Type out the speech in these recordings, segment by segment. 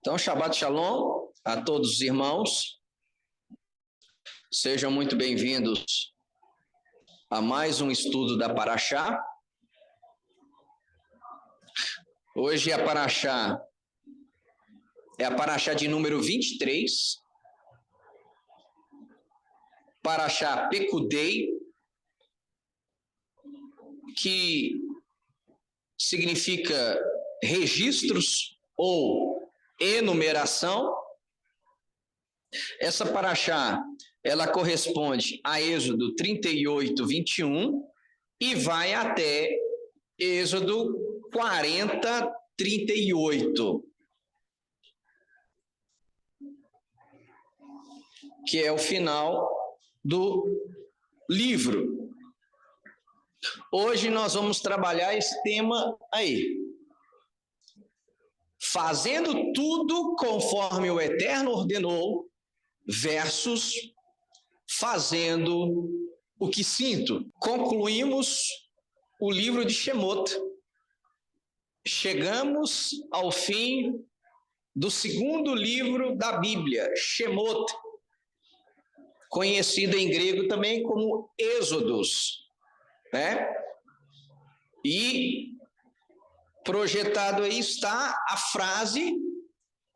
Então, Shabbat Shalom a todos os irmãos. Sejam muito bem-vindos a mais um estudo da Parashá. Hoje a Parashá é a Parashá de número 23. Parashá Pekudei, que significa registros ou enumeração. Essa Parashá, ela corresponde a Êxodo 38, 21 e vai até Êxodo 40, 38, que é o final do livro. Hoje nós vamos trabalhar esse tema aí. Fazendo tudo conforme o Eterno ordenou, versus fazendo o que sinto. Concluímos o livro de Shemot. Chegamos ao fim do segundo livro da Bíblia, Shemot, conhecido em grego também como Êxodos, né? E projetado aí está a frase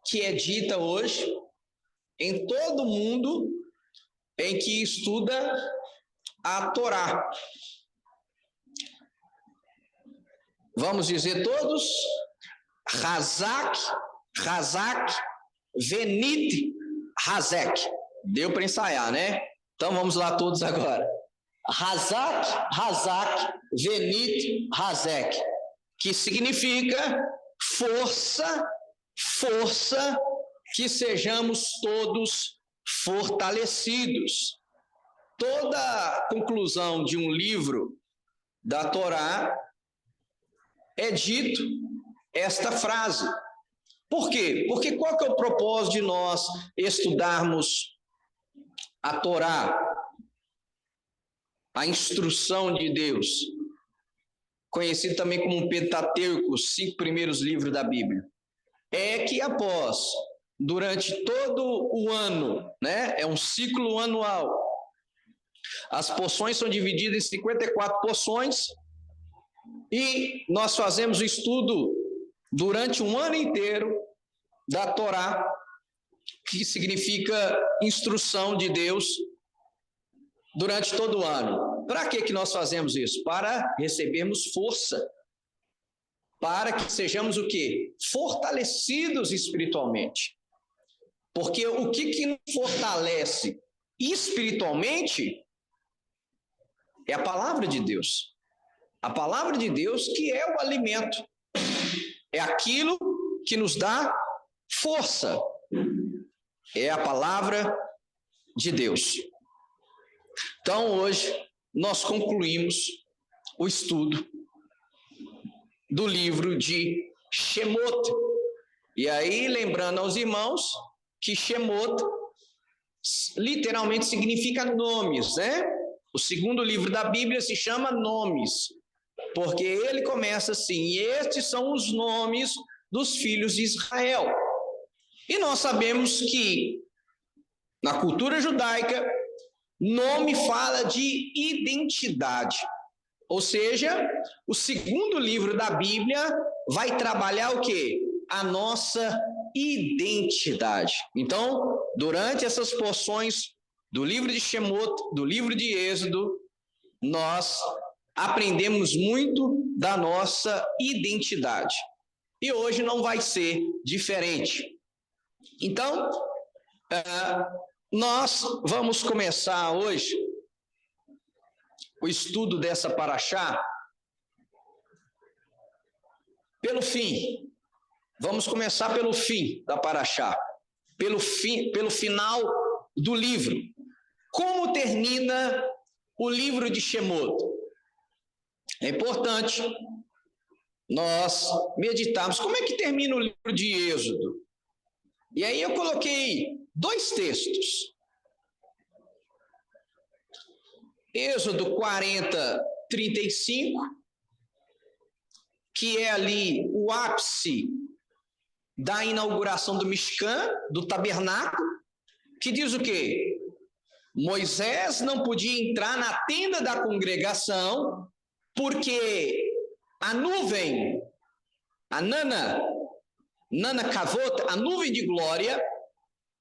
que é dita hoje em todo mundo em que estuda a Torá. Vamos dizer todos: Hazak, Hazak, Venit, Hazek. Deu para ensaiar, né? Então vamos lá todos agora. Hazak, Hazak, Venit, Hazek, que significa força, força, que sejamos todos fortalecidos. Toda a conclusão de um livro da Torá é dito esta frase. Por quê? Porque qual que é o propósito de nós estudarmos a Torá, a instrução de Deus, conhecido também como Pentateuco, os 5 primeiros livros da Bíblia? É que durante todo o ano, né, é um ciclo anual, as porções são divididas em 54 porções, e nós fazemos o estudo durante um ano inteiro da Torá, que significa instrução de Deus durante todo o ano. Para que nós fazemos isso? Para recebermos força, para que sejamos o quê? Fortalecidos espiritualmente. Porque o que nos fortalece espiritualmente é a palavra de Deus. A palavra de Deus que é o alimento. É aquilo que nos dá força. É a palavra de Deus. Então, hoje, nós concluímos o estudo do livro de Shemot. E aí, lembrando aos irmãos que Shemot literalmente significa nomes, né? O segundo livro da Bíblia se chama Nomes, porque ele começa assim: e estes são os nomes dos filhos de Israel. E nós sabemos que na cultura judaica, nome fala de identidade. Ou seja, o segundo livro da Bíblia vai trabalhar o quê? A nossa identidade. Então, durante essas porções do livro de Shemot, do livro de Êxodo, nós aprendemos muito da nossa identidade. E hoje não vai ser diferente. Então, nós vamos começar hoje o estudo dessa Parashá pelo fim. Vamos começar pelo fim da Parashá, pelo final do livro. Como termina o livro de Shemot? É importante nós meditarmos como é que termina o livro de Êxodo. E aí eu coloquei 2 textos. Êxodo 40, 35, que é ali o ápice da inauguração do Mishkan, do tabernáculo, que diz o quê? Moisés não podia entrar na tenda da congregação, porque a nuvem, a Nana Kavot, a nuvem de glória,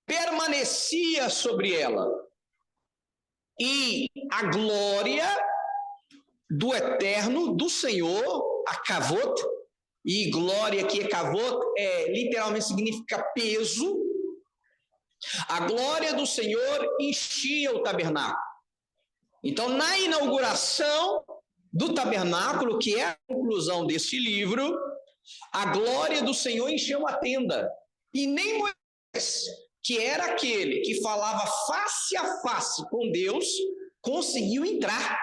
permanecia sobre ela. E a glória do Eterno, do Senhor, a Kavot, e glória que é Kavot, literalmente significa peso. A glória do Senhor enchia o tabernáculo. Então, na inauguração do tabernáculo, que é a conclusão desse livro, a glória do Senhor encheu a tenda. E nem Moisés, que era aquele que falava face a face com Deus, conseguiu entrar.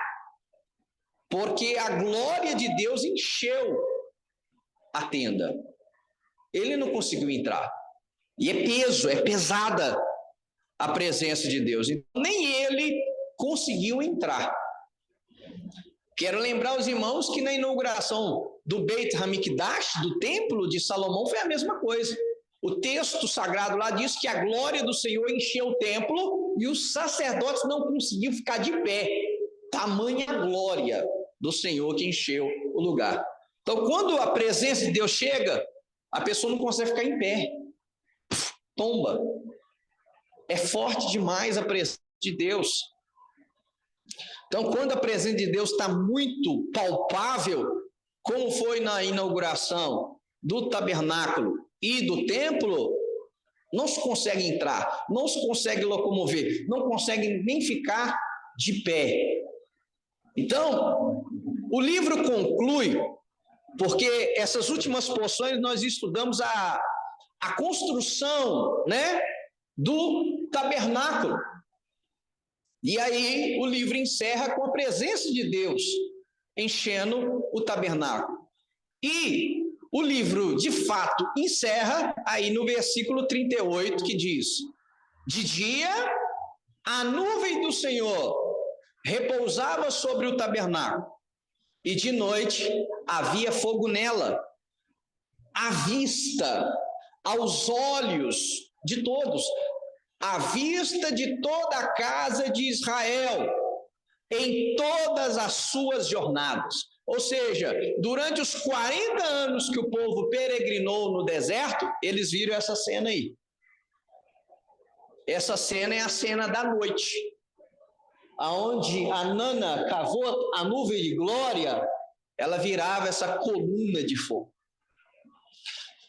Porque a glória de Deus encheu a tenda. Ele não conseguiu entrar. E é pesada a presença de Deus. Então, nem ele conseguiu entrar. Quero lembrar os irmãos que na inauguração do Beit Hamikdash, do templo de Salomão, foi a mesma coisa. O texto sagrado lá diz que a glória do Senhor encheu o templo e os sacerdotes não conseguiam ficar de pé. Tamanha glória do Senhor que encheu o lugar. Então, quando a presença de Deus chega, a pessoa não consegue ficar em pé. Tomba. É forte demais a presença de Deus. Então, quando a presença de Deus está muito palpável, como foi na inauguração do tabernáculo e do templo, não se consegue entrar, não se consegue locomover, não consegue nem ficar de pé. Então, o livro conclui, porque essas últimas porções nós estudamos a construção, né, do tabernáculo. E aí o livro encerra com a presença de Deus enchendo o tabernáculo. E o livro, de fato, encerra aí no versículo 38, que diz: de dia, a nuvem do Senhor repousava sobre o tabernáculo, e de noite havia fogo nela, à vista, aos olhos de todos, à vista de toda a casa de Israel, em todas as suas jornadas. Ou seja, durante os 40 anos que o povo peregrinou no deserto, eles viram essa cena aí. Essa cena é a cena da noite, aonde a Nana Kavot, a nuvem de glória, ela virava essa coluna de fogo.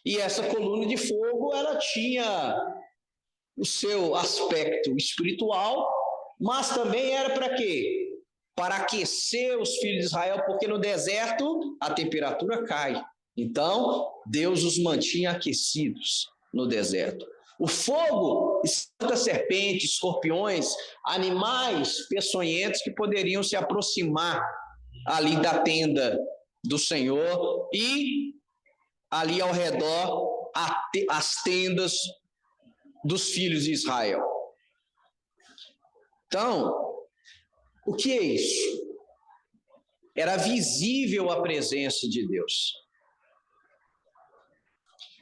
E essa coluna de fogo, ela tinha o seu aspecto espiritual, mas também era para quê? Para aquecer os filhos de Israel, porque no deserto a temperatura cai. Então, Deus os mantinha aquecidos no deserto. O fogo espanta serpentes, escorpiões, animais peçonhentos que poderiam se aproximar ali da tenda do Senhor e ali ao redor as tendas dos filhos de Israel. Então, o que é isso? Era visível a presença de Deus.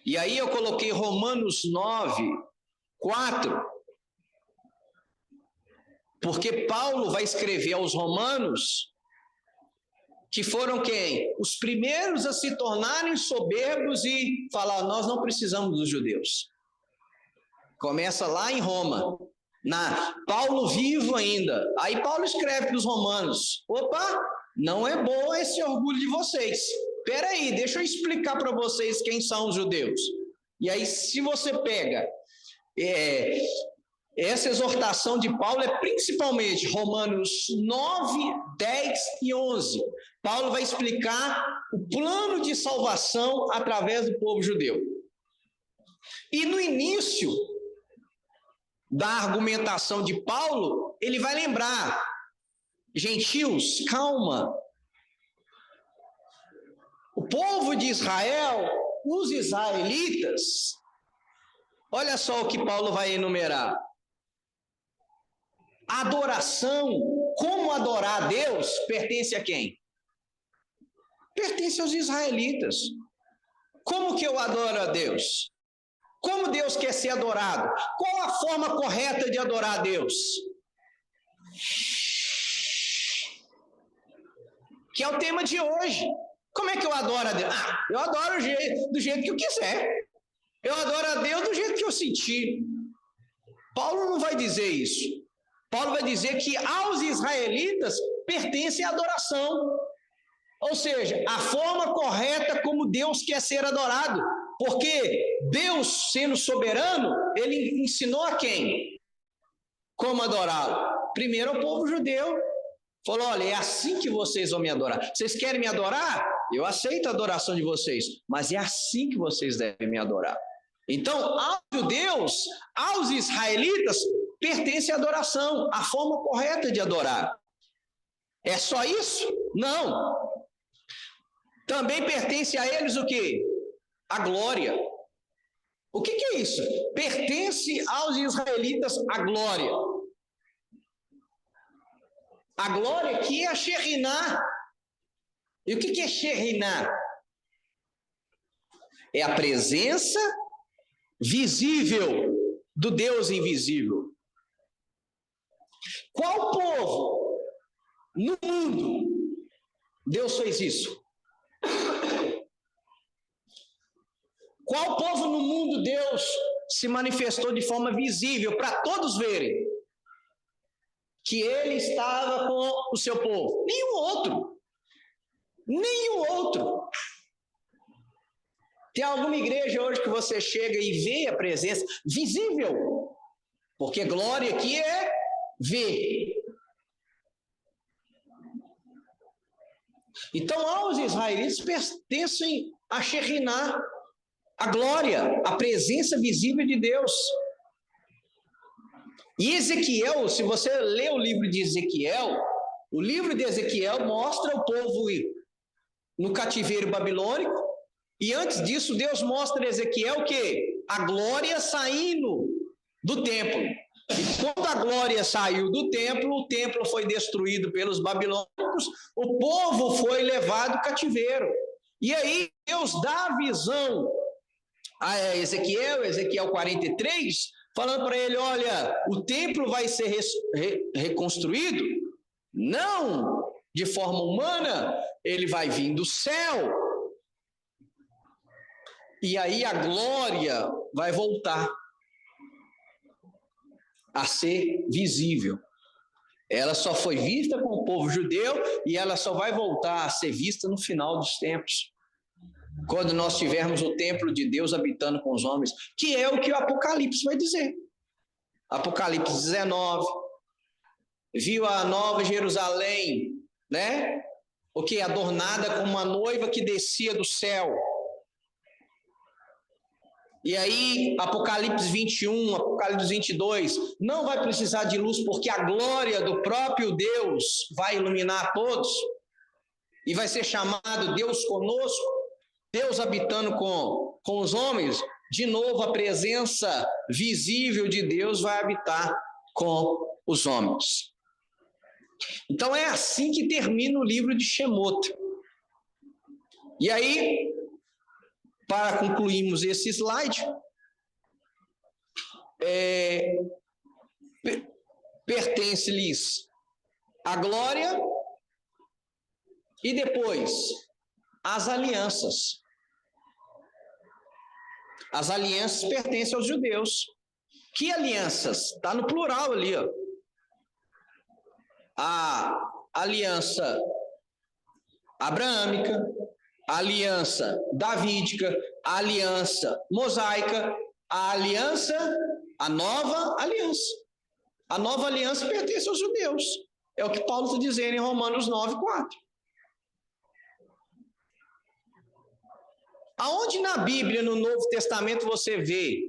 E aí eu coloquei Romanos 9, 4, porque Paulo vai escrever aos romanos, que foram quem? Os primeiros a se tornarem soberbos e falar: nós não precisamos dos judeus. Começa lá em Roma, Paulo vivo ainda. Aí Paulo escreve para os romanos: opa, não é bom esse orgulho de vocês. Espera aí, deixa eu explicar para vocês quem são os judeus. E aí, se você pega essa exortação de Paulo, é principalmente Romanos 9, 10 e 11. Paulo vai explicar o plano de salvação através do povo judeu. E no início da argumentação de Paulo, ele vai lembrar: gentios, calma. O povo de Israel, os israelitas, olha só o que Paulo vai enumerar. A adoração, como adorar a Deus, pertence a quem? Pertence aos israelitas. Como que eu adoro a Deus? Como Deus quer ser adorado? Qual a forma correta de adorar a Deus? Que é o tema de hoje. Como é que eu adoro a Deus? Eu adoro do jeito que eu quiser. Eu adoro a Deus do jeito que eu sentir. Paulo não vai dizer isso. Paulo vai dizer que aos israelitas pertence a adoração. Ou seja, a forma correta como Deus quer ser adorado. Porque Deus, sendo soberano, ele ensinou a quem? Como adorá-lo? Primeiro ao povo judeu. Falou, olha, é assim que vocês vão me adorar. Vocês querem me adorar? Eu aceito a adoração de vocês, mas é assim que vocês devem me adorar. Então, aos judeus, aos israelitas, pertence a adoração, a forma correta de adorar. É só isso? Não. Também pertence a eles o quê? A glória. O que é isso? Pertence aos israelitas a glória. A glória que é a Shekhinah. E o que é Shekhinah? É a presença visível do Deus invisível. Qual povo no mundo Deus fez isso? Qual povo no mundo Deus se manifestou de forma visível para todos verem que ele estava com o seu povo? Nenhum outro. Nenhum outro. Tem alguma igreja hoje que você chega e vê a presença visível? Porque glória aqui é ver. Então, aos israelitas pertencem a Shekhinah, a glória, a presença visível de Deus. E Ezequiel, se você lê o livro de Ezequiel, o livro de Ezequiel mostra o povo no cativeiro babilônico, e antes disso Deus mostra a Ezequiel que a glória saindo do templo. E quando a glória saiu do templo, o templo foi destruído pelos babilônicos, o povo foi levado cativeiro. E aí Deus dá a visão a Ezequiel 43, falando para ele, olha, o templo vai ser reconstruído, não de forma humana, ele vai vir do céu. E aí a glória vai voltar a ser visível. Ela só foi vista com o povo judeu e ela só vai voltar a ser vista no final dos tempos. Quando nós tivermos o templo de Deus habitando com os homens, que é o que o Apocalipse vai dizer. Apocalipse 19, viu a nova Jerusalém, né? O que? Adornada como uma noiva que descia do céu. E aí, Apocalipse 21, Apocalipse 22, não vai precisar de luz, porque a glória do próprio Deus vai iluminar todos, e vai ser chamado Deus conosco, Deus habitando com os homens. De novo, a presença visível de Deus vai habitar com os homens. Então, é assim que termina o livro de Shemot. E aí, para concluirmos esse slide, pertence-lhes a glória e depois as alianças. As alianças pertencem aos judeus. Que alianças? Está no plural ali, ó. A aliança abraâmica, a aliança davídica, a aliança mosaica, a nova aliança. A nova aliança pertence aos judeus. É o que Paulo está dizendo em Romanos 9:4. Aonde na Bíblia, no Novo Testamento, você vê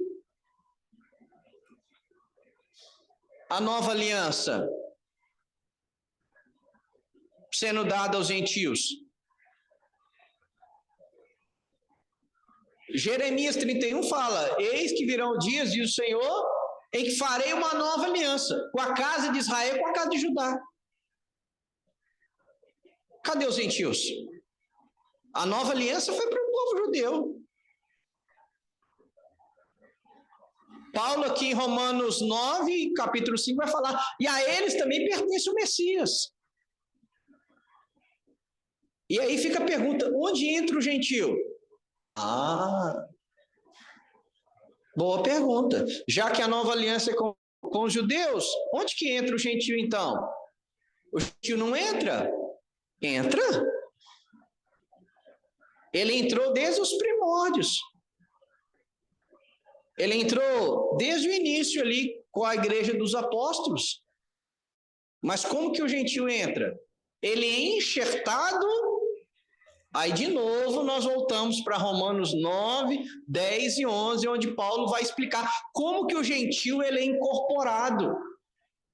a nova aliança sendo dada aos gentios? Jeremias 31 fala, eis que virão dias, diz o Senhor, em que farei uma nova aliança com a casa de Israel e com a casa de Judá. Cadê os gentios? A nova aliança foi para o povo judeu. Paulo aqui em Romanos 9, capítulo 5, vai falar, e a eles também pertence o Messias. E aí fica a pergunta, onde entra o gentio? Boa pergunta. Já que a nova aliança é com os judeus, onde que entra o gentio então? O gentio não entra? Entra. Ele entrou desde os primórdios. Ele entrou desde o início ali com a igreja dos apóstolos. Mas como que o gentio entra? Ele é enxertado. Aí de novo nós voltamos para Romanos 9, 10 e 11, onde Paulo vai explicar como que o gentio ele é incorporado.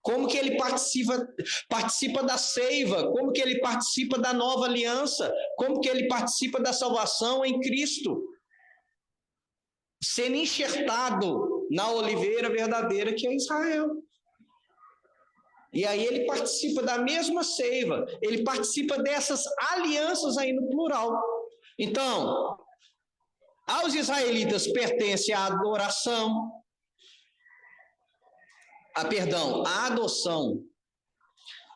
Como que ele participa da seiva, como que ele participa da nova aliança, como que ele participa da salvação em Cristo, sendo enxertado na oliveira verdadeira que é Israel. E aí ele participa da mesma seiva, ele participa dessas alianças aí no plural. Então, aos israelitas pertence a adoração, a adoção,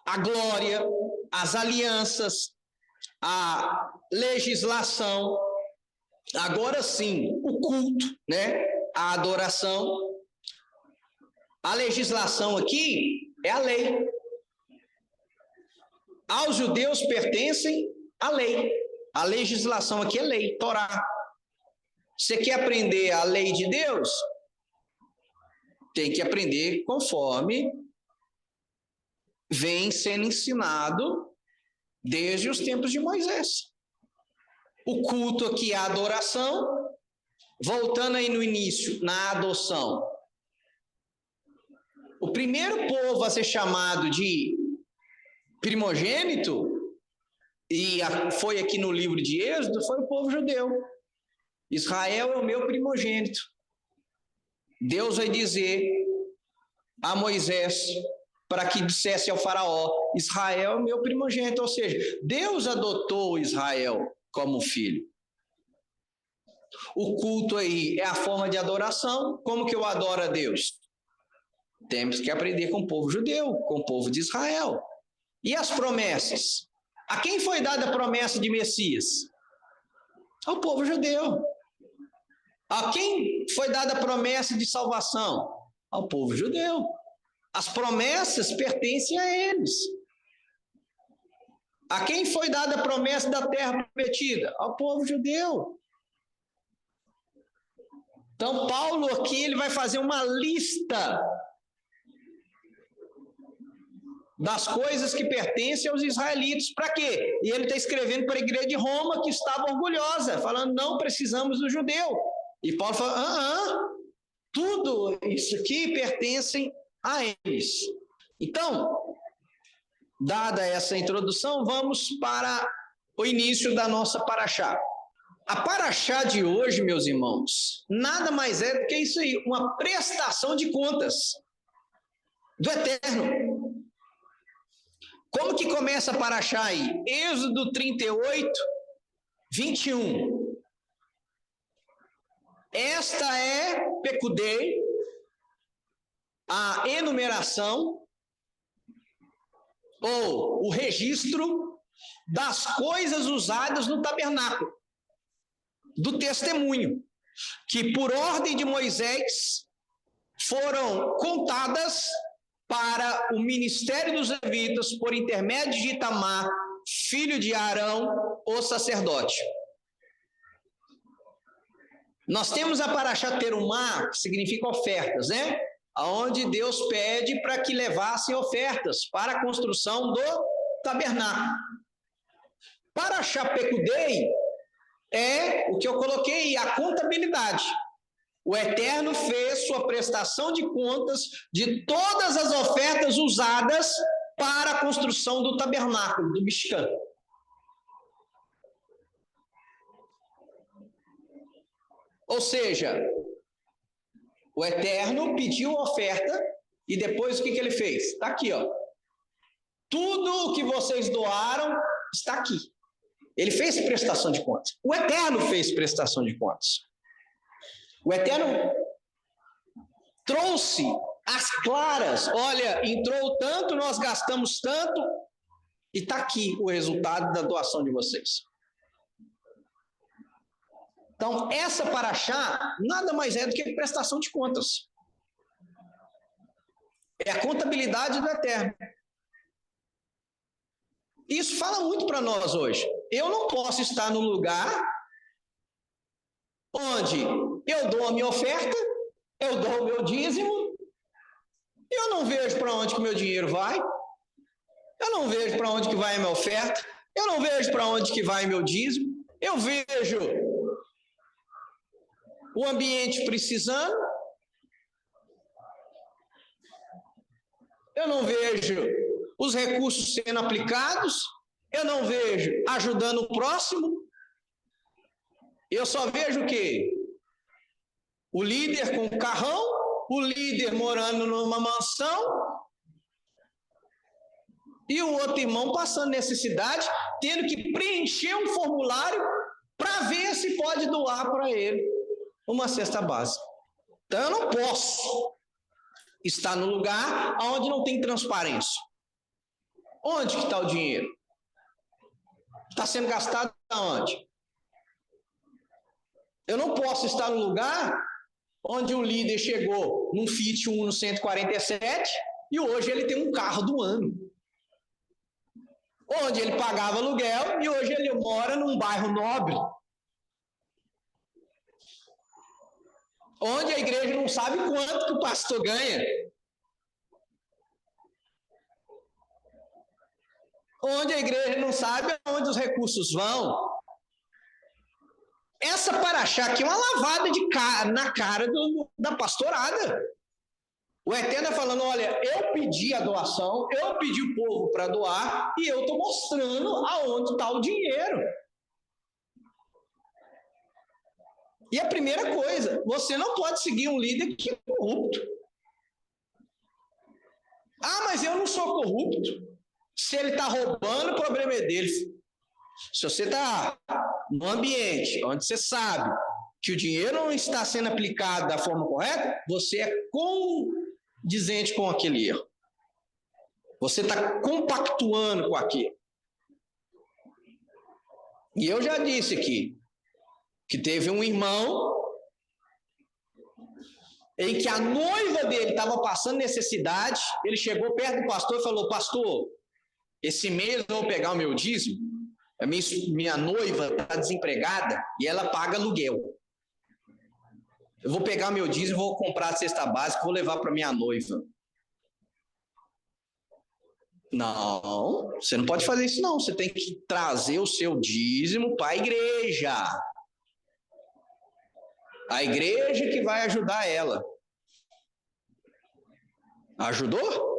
a glória, as alianças, a legislação, agora sim, o culto, né? A adoração. A legislação aqui é a lei. Aos judeus pertencem a lei. A legislação aqui é lei, Torá. Você quer aprender a lei de Deus? Tem que aprender conforme vem sendo ensinado desde os tempos de Moisés. O culto aqui é a adoração, voltando aí no início, na adoção. O primeiro povo a ser chamado de primogênito, e foi aqui no livro de Êxodo, foi o povo judeu. Israel é o meu primogênito. Deus vai dizer a Moisés, para que dissesse ao faraó, Israel é o meu primogênito, ou seja, Deus adotou Israel como filho. O culto aí é a forma de adoração. Como que eu adoro a Deus? Temos que aprender com o povo judeu, com o povo de Israel. E as promessas? A quem foi dada a promessa de Messias? Ao povo judeu. A quem foi dada a promessa de salvação? Ao povo judeu. As promessas pertencem a eles. A quem foi dada a promessa da terra prometida? Ao povo judeu. Então, Paulo aqui ele vai fazer uma lista das coisas que pertencem aos israelitas. Para quê? E ele está escrevendo para a igreja de Roma, que estava orgulhosa, falando, não precisamos do judeu. E Paulo fala, tudo isso aqui pertencem a eles. Então, dada essa introdução, vamos para o início da nossa paraxá. A paraxá de hoje, meus irmãos, nada mais é do que isso aí, uma prestação de contas do Eterno. Como que começa a paraxá aí? Êxodo 38, 21. Esta é, pecudei, a enumeração ou o registro das coisas usadas no tabernáculo, do testemunho, que por ordem de Moisés foram contadas para o ministério dos levitas por intermédio de Itamar, filho de Arão, o sacerdote. Nós temos a paraxá Terumá, que significa ofertas, né? Onde Deus pede para que levassem ofertas para a construção do tabernáculo. Paraxá Pecudei é o que eu coloquei, a contabilidade. O Eterno fez sua prestação de contas de todas as ofertas usadas para a construção do tabernáculo, do Mishkan. Ou seja, o Eterno pediu a oferta e depois o que ele fez? Está aqui, ó. Tudo o que vocês doaram está aqui. Ele fez prestação de contas. O Eterno fez prestação de contas. O Eterno trouxe as claras. Olha, entrou tanto, nós gastamos tanto, e está aqui o resultado da doação de vocês. Então, essa paraxá nada mais é do que prestação de contas. É a contabilidade do Eterno. Isso fala muito para nós hoje. Eu não posso estar num lugar onde eu dou a minha oferta, eu dou o meu dízimo, eu não vejo para onde que o meu dinheiro vai, eu não vejo para onde que vai a minha oferta, eu não vejo para onde que vai o meu dízimo, eu vejo o ambiente precisando, eu não vejo os recursos sendo aplicados, eu não vejo ajudando o próximo, eu só vejo o quê? O líder com o carrão, o líder morando numa mansão, e o outro irmão passando necessidade, tendo que preencher um formulário para ver se pode doar para ele uma cesta básica. Então eu não posso estar no lugar onde não tem transparência. Onde que está o dinheiro? Está sendo gastado aonde? Eu não posso estar no lugar onde o líder chegou num Fiat Uno 147 e hoje ele tem um carro do ano. Onde ele pagava aluguel e hoje ele mora num bairro nobre. Onde a igreja não sabe quanto que o pastor ganha. Onde a igreja não sabe onde os recursos vão. Essa paraxá aqui é uma lavada na cara da pastorada. O Eterno está falando, olha, eu pedi a doação, eu pedi o povo para doar, e eu estou mostrando aonde está o dinheiro. E a primeira coisa, você não pode seguir um líder que é corrupto. Ah, mas eu não sou corrupto. Se ele está roubando, o problema é dele. Se você está no ambiente onde você sabe que o dinheiro não está sendo aplicado da forma correta, você é condizente com aquele erro. Você está compactuando com aquilo. E eu já disse aqui que teve um irmão em que a noiva dele estava passando necessidade, ele chegou perto do pastor e falou, pastor, esse mês eu vou pegar o meu dízimo, a minha noiva está desempregada e ela paga aluguel. Eu vou pegar meu dízimo, vou comprar a cesta básica, vou levar para minha noiva. Não, você não pode fazer isso não, você tem que trazer o seu dízimo para a igreja. A igreja que vai ajudar ela. Ajudou?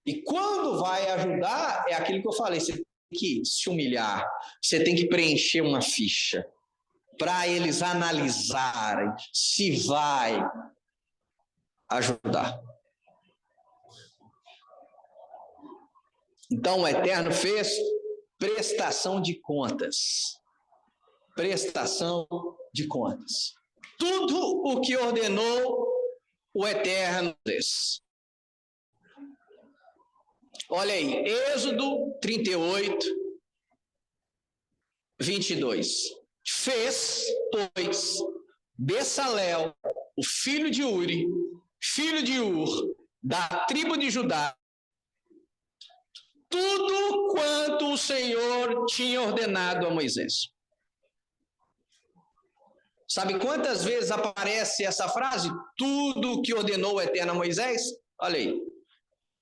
E quando vai ajudar, é aquilo que eu falei, você tem que se humilhar, você tem que preencher uma ficha para eles analisarem se vai ajudar. Então o Eterno fez prestação de contas. Prestação de contas. Tudo o que ordenou o Eterno fez. Olha aí, Êxodo 38, 22. Fez, pois, Bessalel, o filho de Uri, filho de Ur, da tribo de Judá, tudo quanto o Senhor tinha ordenado a Moisés. Sabe quantas vezes aparece essa frase? Tudo o que ordenou o Eterno a Moisés? Olha aí,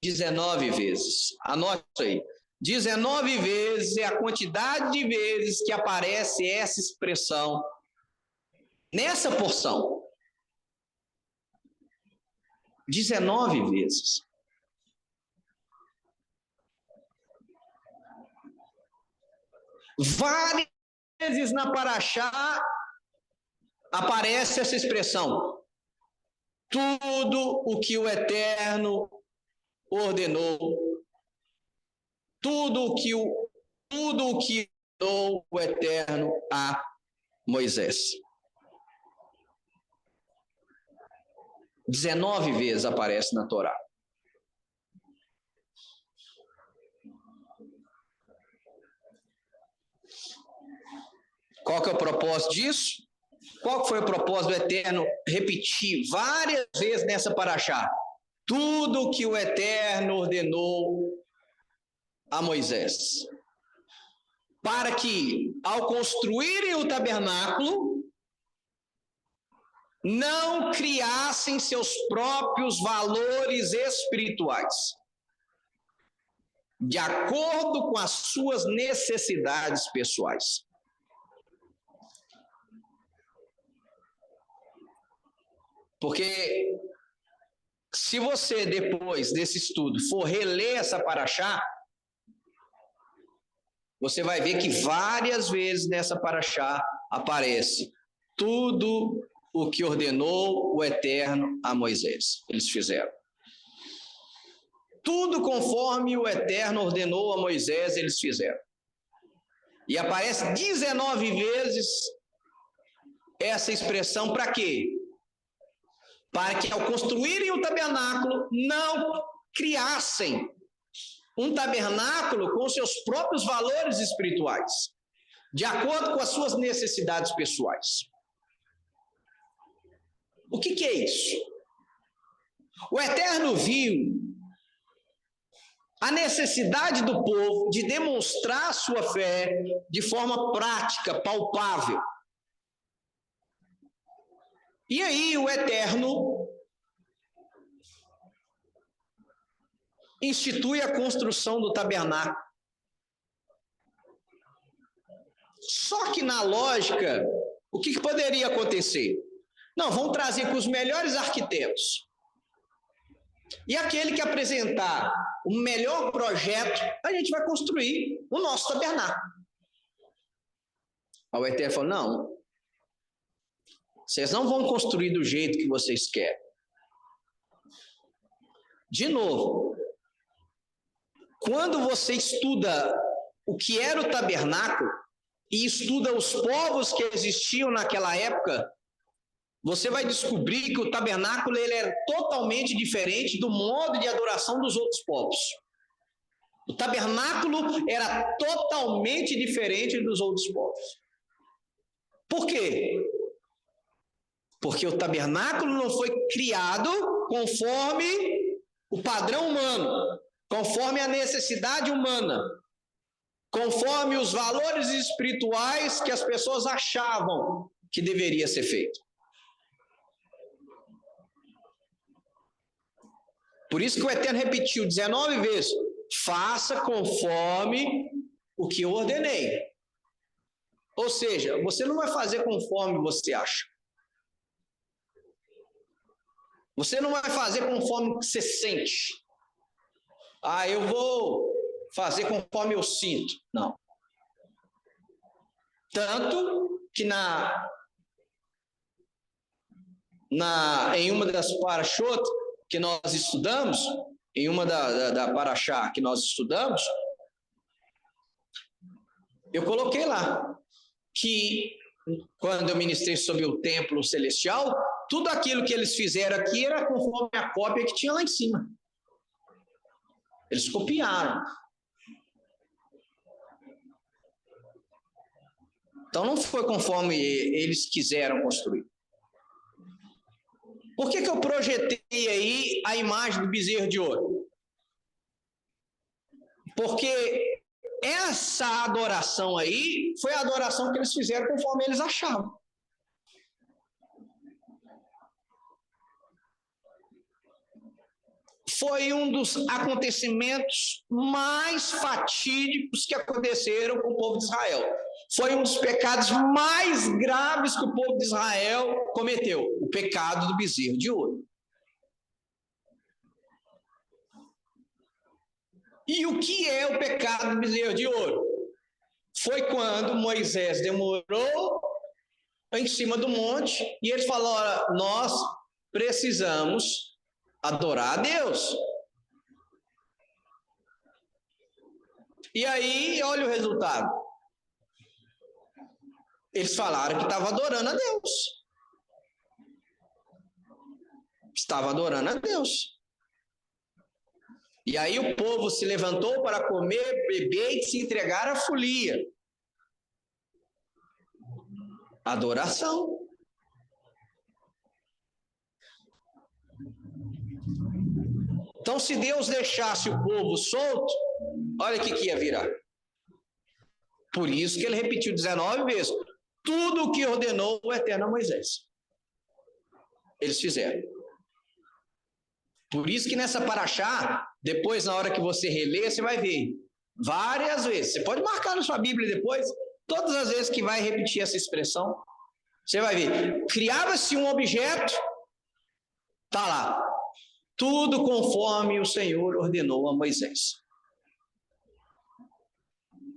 19 vezes. Anote aí. 19 vezes é a quantidade de vezes que aparece essa expressão nessa porção. 19 vezes. Várias vezes na paraxá aparece essa expressão. Tudo o que o Eterno ordenou, tudo o que ordenou o Eterno a Moisés. 19 vezes aparece na Torá. Qual que é o propósito disso? Qual foi o propósito do Eterno repetir várias vezes nessa paraxá? Tudo que o Eterno ordenou a Moisés. Para que, ao construírem o tabernáculo, não criassem seus próprios valores espirituais, de acordo com as suas necessidades pessoais. Porque se você, depois desse estudo, for reler essa paraxá, você vai ver que várias vezes nessa paraxá aparece tudo o que ordenou o Eterno a Moisés. Eles fizeram. Tudo conforme o Eterno ordenou a Moisés, eles fizeram. E aparece 19 vezes essa expressão para quê? Para que ao construírem o tabernáculo, não criassem um tabernáculo com seus próprios valores espirituais, de acordo com as suas necessidades pessoais. O que é isso? O Eterno viu a necessidade do povo de demonstrar sua fé de forma prática, palpável. E aí o Eterno institui a construção do tabernáculo. Só que na lógica, o que poderia acontecer? Não, vamos trazer com os melhores arquitetos. E aquele que apresentar o melhor projeto, a gente vai construir o nosso tabernáculo. Aí o Eterno falou, não, vocês não vão construir do jeito que vocês querem. De novo, quando você estuda o que era o tabernáculo e estuda os povos que existiam naquela época, você vai descobrir que o tabernáculo ele era totalmente diferente do modo de adoração dos outros povos. O tabernáculo era totalmente diferente dos outros povos. Por quê? Porque o tabernáculo não foi criado conforme o padrão humano, conforme a necessidade humana, conforme os valores espirituais que as pessoas achavam que deveria ser feito. Por isso que o Eterno repetiu 19 vezes, faça conforme o que eu ordenei. Ou seja, você não vai fazer conforme você acha. Você não vai fazer conforme você sente. Ah, eu vou fazer conforme eu sinto. Não. Tanto que em uma das parashot que nós estudamos, em uma da paraxá que nós estudamos, eu coloquei lá que quando eu ministrei sobre o templo celestial, tudo aquilo que eles fizeram aqui era conforme a cópia que tinha lá em cima. Eles copiaram. Então não foi conforme eles quiseram construir. Por que eu projetei aí a imagem do bezerro de ouro? Porque essa adoração aí foi a adoração que eles fizeram conforme eles achavam. Foi um dos acontecimentos mais fatídicos que aconteceram com o povo de Israel. Foi um dos pecados mais graves que o povo de Israel cometeu, o pecado do bezerro de ouro. E o que é o pecado do bezerro de ouro? Foi quando Moisés demorou em cima do monte e ele falou, olha, nós precisamos adorar a Deus. E aí, olha o resultado. Eles falaram que estavam adorando a Deus. Estava adorando a Deus. E aí o povo se levantou para comer, beber e se entregar à folia. Adoração. Então, se Deus deixasse o povo solto, olha o que ia virar. Por isso que ele repetiu 19 vezes. Tudo o que ordenou o Eterno a Moisés. Eles fizeram. Por isso que nessa paraxá, depois na hora que você relê, você vai ver várias vezes. Você pode marcar na sua Bíblia depois, todas as vezes que vai repetir essa expressão, você vai ver. Criava-se um objeto, está lá. Tudo conforme o Senhor ordenou a Moisés.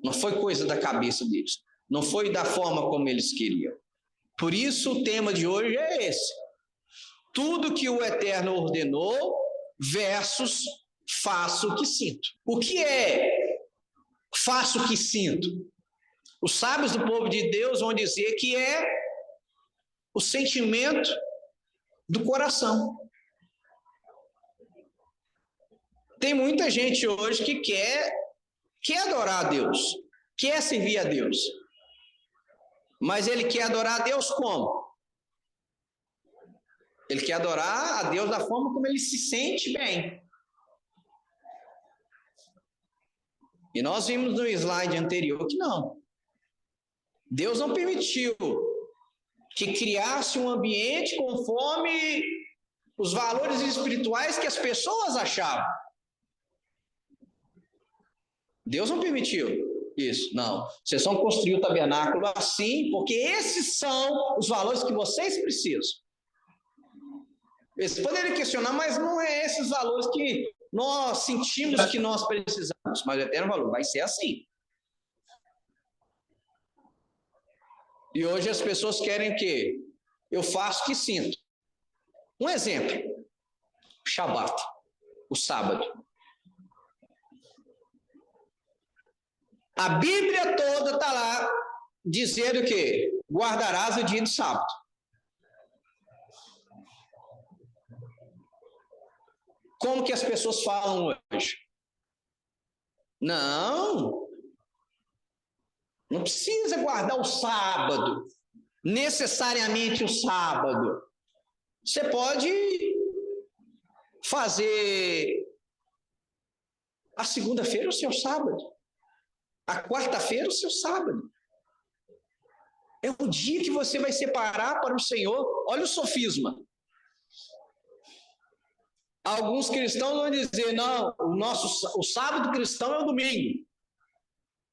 Não foi coisa da cabeça deles. Não foi da forma como eles queriam. Por isso o tema de hoje é esse. Tudo que o Eterno ordenou versus faço o que sinto. O que é faço o que sinto? Os sábios do povo de Deus vão dizer que é o sentimento do coração. Tem muita gente hoje que quer adorar a Deus, quer servir a Deus. Mas ele quer adorar a Deus como? Ele quer adorar a Deus da forma como ele se sente bem. E nós vimos no slide anterior que não. Deus não permitiu que criasse um ambiente conforme os valores espirituais que as pessoas achavam. Deus não permitiu isso, não. Vocês vão construir o tabernáculo assim, porque esses são os valores que vocês precisam. Eles poderiam questionar, mas não é esses valores que nós sentimos que nós precisamos. Mas o Eterno falou, vai ser assim. E hoje as pessoas querem o quê? Eu faço o que sinto. Um exemplo. O Shabat, o sábado. A Bíblia toda está lá dizendo que guardarás o dia do sábado. Como que as pessoas falam hoje? Não precisa guardar o sábado, necessariamente o sábado. Você pode fazer a segunda-feira o seu sábado, a quarta-feira o seu sábado. É o dia que você vai separar para o Senhor. Olha o sofisma. Alguns cristãos vão dizer, não, o sábado cristão é o domingo.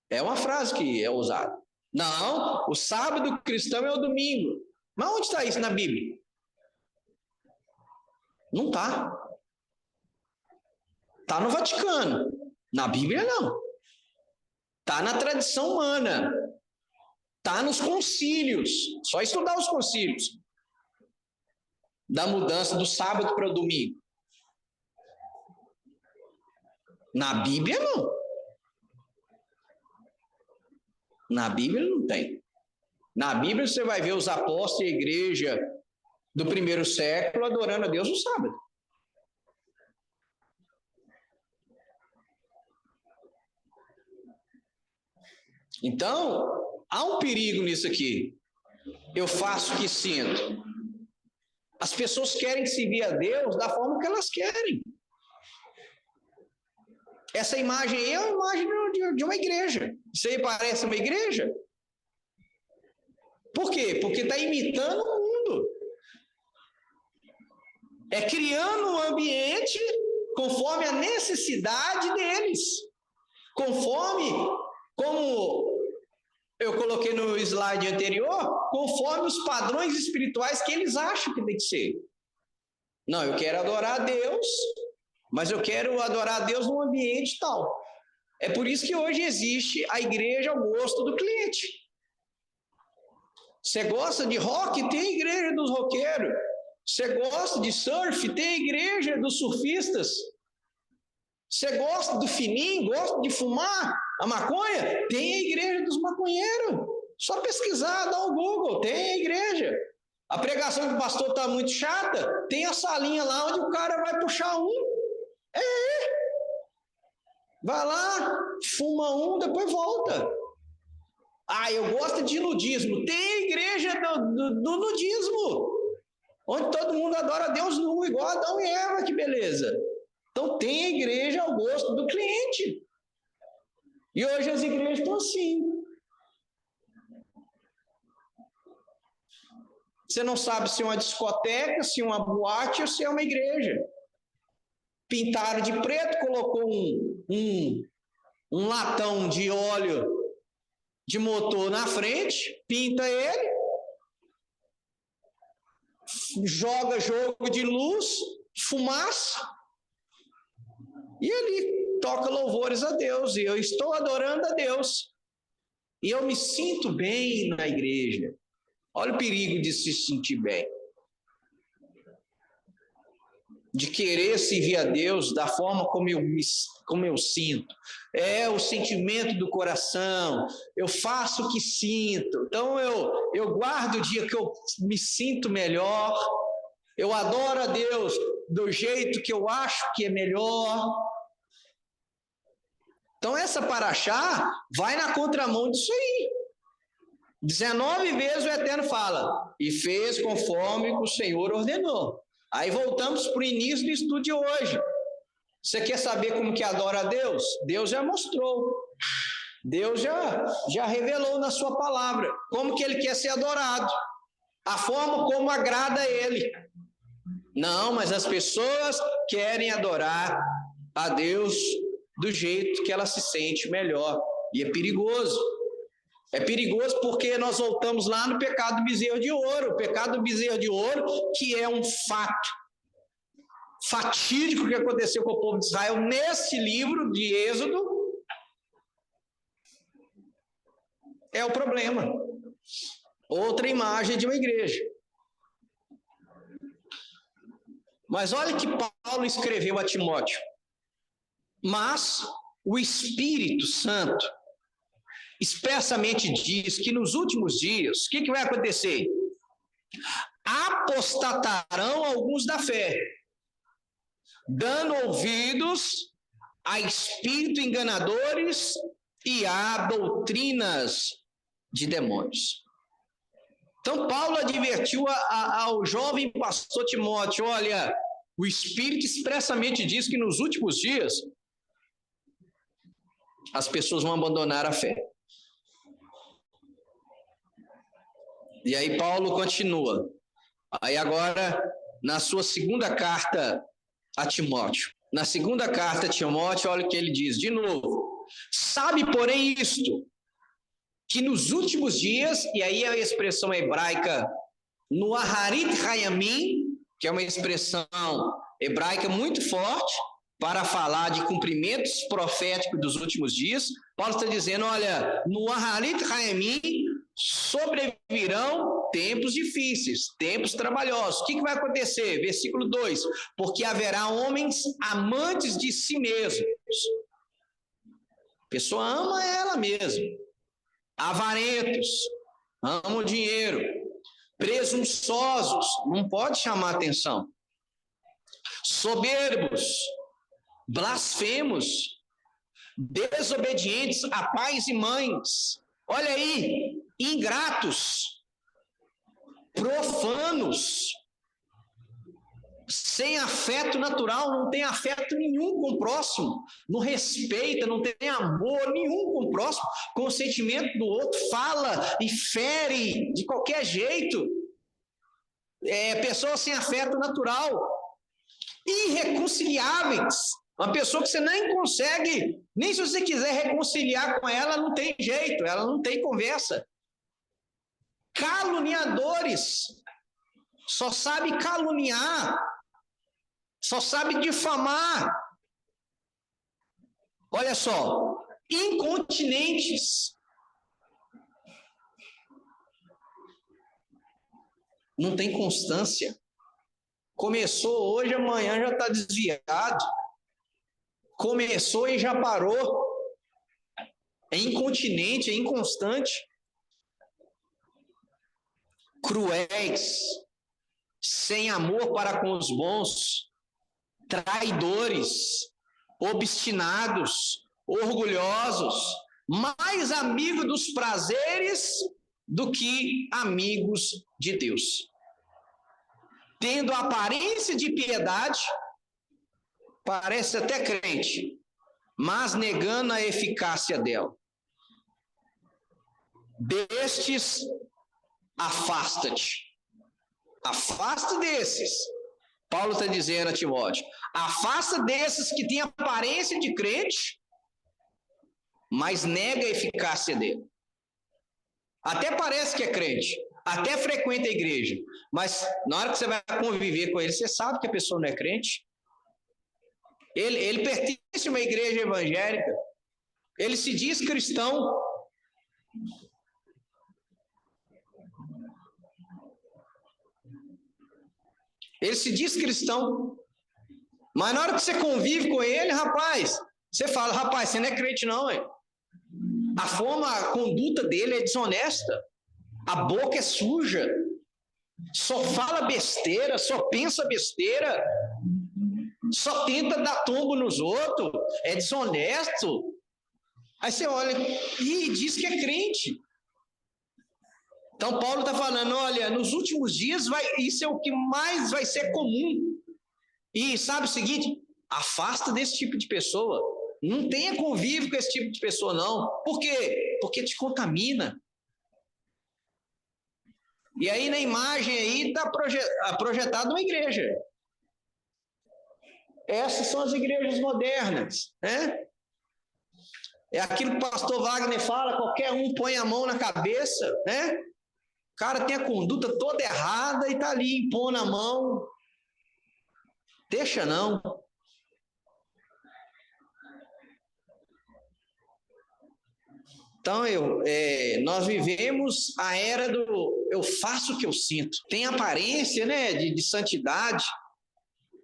É uma frase que é usada. Não, o sábado cristão é o domingo. Mas onde está isso na Bíblia? Não está. Está no Vaticano. Na Bíblia não. Está na tradição humana. Está nos concílios. Só estudar os concílios. Da mudança do sábado para o domingo. Na Bíblia não. Na Bíblia não tem. Na Bíblia você vai ver os apóstolos e a igreja do primeiro século adorando a Deus no sábado. Então, há um perigo nisso aqui. Eu faço o que sinto. As pessoas querem servir a Deus da forma que elas querem. Essa imagem aí é uma imagem de uma igreja. Isso aí parece uma igreja? Por quê? Porque está imitando o mundo. É criando um ambiente conforme a necessidade deles. Conforme, como eu coloquei no slide anterior, conforme os padrões espirituais que eles acham que tem que ser. Não, eu quero adorar a Deus, mas eu quero adorar a Deus num ambiente tal. É por isso que hoje existe a igreja ao gosto do cliente. Você gosta de rock? Tem a igreja dos roqueiros. Você gosta de surf? Tem a igreja dos surfistas. Você gosta do fininho? Gosta de fumar a maconha? Tem a igreja dos maconheiros. Só pesquisar, dá um Google, tem a igreja. A pregação do pastor está muito chata, tem a salinha lá onde o cara vai puxar um. Vai lá, fuma um, depois volta. Ah, eu gosto de nudismo. Tem a igreja do nudismo, onde todo mundo adora Deus nu, igual Adão e Eva, que beleza. Então tem a igreja ao gosto do cliente. E hoje as igrejas estão assim. Você não sabe se é uma discoteca, se é uma boate ou se é uma igreja. Pintaram de preto, colocou um latão de óleo de motor na frente, pinta ele, joga jogo de luz, fumaça, e ele toca louvores a Deus, e eu estou adorando a Deus, e eu me sinto bem na igreja. Olha o perigo de se sentir bem, de querer servir a Deus da forma como eu sinto. É o sentimento do coração, eu faço o que sinto. Então eu guardo o dia que eu me sinto melhor, eu adoro a Deus do jeito que eu acho que é melhor. Então essa paraxá vai na contramão disso aí. 19 vezes o Eterno fala, e fez conforme o Senhor ordenou. Aí voltamos para o início do estudo de hoje. Você quer saber como que adora a Deus? Deus já mostrou. Deus já revelou na sua palavra como que ele quer ser adorado. A forma como agrada a ele. Não, mas as pessoas querem adorar a Deus do jeito que ela se sente melhor. E é perigoso. É perigoso porque nós voltamos lá no pecado do bezerro de ouro. O pecado do bezerro de ouro, que é um fato fatídico que aconteceu com o povo de Israel nesse livro de Êxodo, é o problema. Outra imagem de uma igreja. Mas olha que Paulo escreveu a Timóteo. Mas o Espírito Santo expressamente diz que nos últimos dias, o que vai acontecer? Apostatarão alguns da fé, dando ouvidos a espíritos enganadores e a doutrinas de demônios. Então Paulo advertiu ao jovem pastor Timóteo, olha, o Espírito expressamente diz que nos últimos dias as pessoas vão abandonar a fé. E aí Paulo continua. Aí agora, na sua segunda carta a Timóteo. Na segunda carta a Timóteo, olha o que ele diz de novo. Sabe, porém, isto, que nos últimos dias, e aí é a expressão hebraica no Aharit Hayamim, que é uma expressão hebraica muito forte para falar de cumprimentos proféticos dos últimos dias. Paulo está dizendo, olha, no Aharit Hayamim sobrevirão tempos difíceis, tempos trabalhosos. O que vai acontecer? Versículo 2, porque haverá homens amantes de si mesmos. A pessoa ama ela mesma. Avarentos, amam o dinheiro. Presunçosos, não pode chamar atenção. Soberbos, blasfemos, desobedientes a pais e mães. Olha aí, ingratos, profanos, sem afeto natural, não tem afeto nenhum com o próximo, não respeita, não tem amor nenhum com o próximo, com o sentimento do outro, fala e fere de qualquer jeito. Pessoas sem afeto natural, irreconciliáveis, uma pessoa que você nem consegue, nem se você quiser reconciliar com ela, não tem jeito, ela não tem conversa. Caluniadores, só sabe caluniar, só sabe difamar. Olha só, incontinentes, não tem constância. Começou hoje, amanhã já está desviado. Começou e já parou. É incontinente, é inconstante. cruéis, sem amor para com os bons, traidores, obstinados, orgulhosos, mais amigos dos prazeres do que amigos de Deus. Tendo aparência de piedade, parece até crente, mas negando a eficácia dela. Destes, afasta-te. Afasta desses. Paulo está dizendo a Timóteo, afasta desses que têm aparência de crente, mas nega a eficácia dele. Até parece que é crente, até frequenta a igreja, mas na hora que você vai conviver com ele, você sabe que a pessoa não é crente. Ele pertence a uma igreja evangélica, ele se diz cristão. Ele se diz cristão, mas na hora que você convive com ele, rapaz, você fala, rapaz, você não é crente não, hein? A conduta dele é desonesta, a boca é suja, só fala besteira, só pensa besteira, só tenta dar tombo nos outros, é desonesto. Aí você olha e diz que é crente. Então Paulo está falando, olha, nos últimos dias isso é o que mais vai ser comum. E sabe o seguinte? Afasta desse tipo de pessoa. Não tenha convívio com esse tipo de pessoa, não. Por quê? Porque te contamina. E aí na imagem aí está projetada uma igreja. Essas são as igrejas modernas, né? É aquilo que o pastor Wagner fala, qualquer um põe a mão na cabeça, né? O cara tem a conduta toda errada e está ali impondo a mão. Deixa não. Então, nós vivemos a era do eu faço o que eu sinto. Tem aparência, né, de santidade,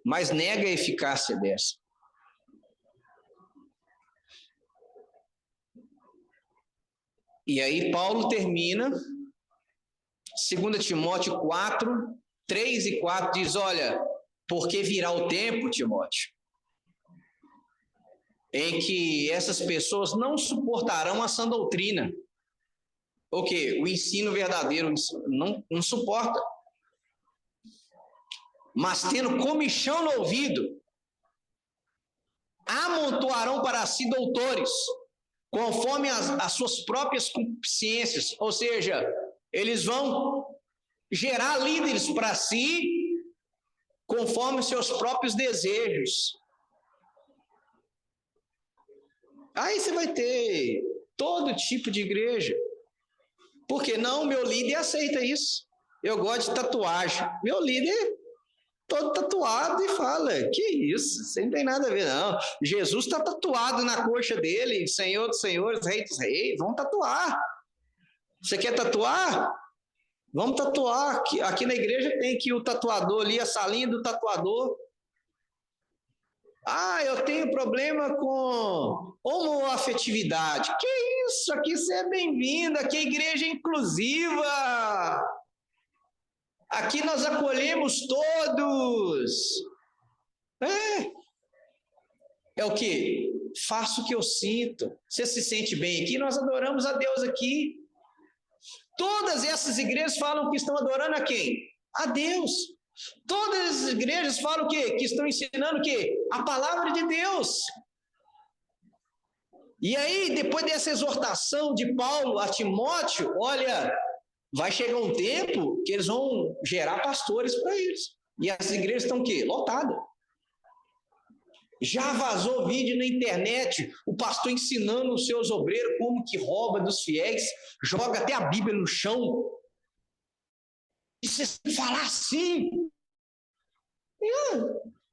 mas nega a eficácia dessa. E aí Paulo termina, 2 Timóteo 4, 3 e 4, diz, olha, porque virá o tempo, Timóteo, em que essas pessoas não suportarão a sã doutrina. O quê? O ensino verdadeiro não suporta. Mas tendo comichão no ouvido, amontoarão para si doutores, conforme as suas próprias concupiscências. Ou seja, eles vão gerar líderes para si, conforme os seus próprios desejos. Aí você vai ter todo tipo de igreja. Porque não, meu líder aceita isso. Eu gosto de tatuagem. Meu líder todo tatuado e fala, que isso, isso não tem nada a ver não. Jesus está tatuado na coxa dele, Senhor dos senhores, Rei dos reis, vamos tatuar. Você quer tatuar? Vamos tatuar. Aqui na igreja tem que o tatuador ali, a salinha do tatuador. Ah, eu tenho problema com homoafetividade. Que isso? Aqui você é bem-vindo, aqui é igreja inclusiva. Aqui nós acolhemos todos. É o quê? Faço o que eu sinto. Você se sente bem aqui? Nós adoramos a Deus aqui. Todas essas igrejas falam que estão adorando a quem? A Deus. Todas as igrejas falam o quê? Que estão ensinando o quê? A palavra de Deus. E aí, depois dessa exortação de Paulo a Timóteo, olha, vai chegar um tempo que eles vão gerar pastores para eles. E as igrejas estão o quê? Lotadas. Já vazou vídeo na internet, o pastor ensinando os seus obreiros como que rouba dos fiéis, joga até a Bíblia no chão. E você falar assim,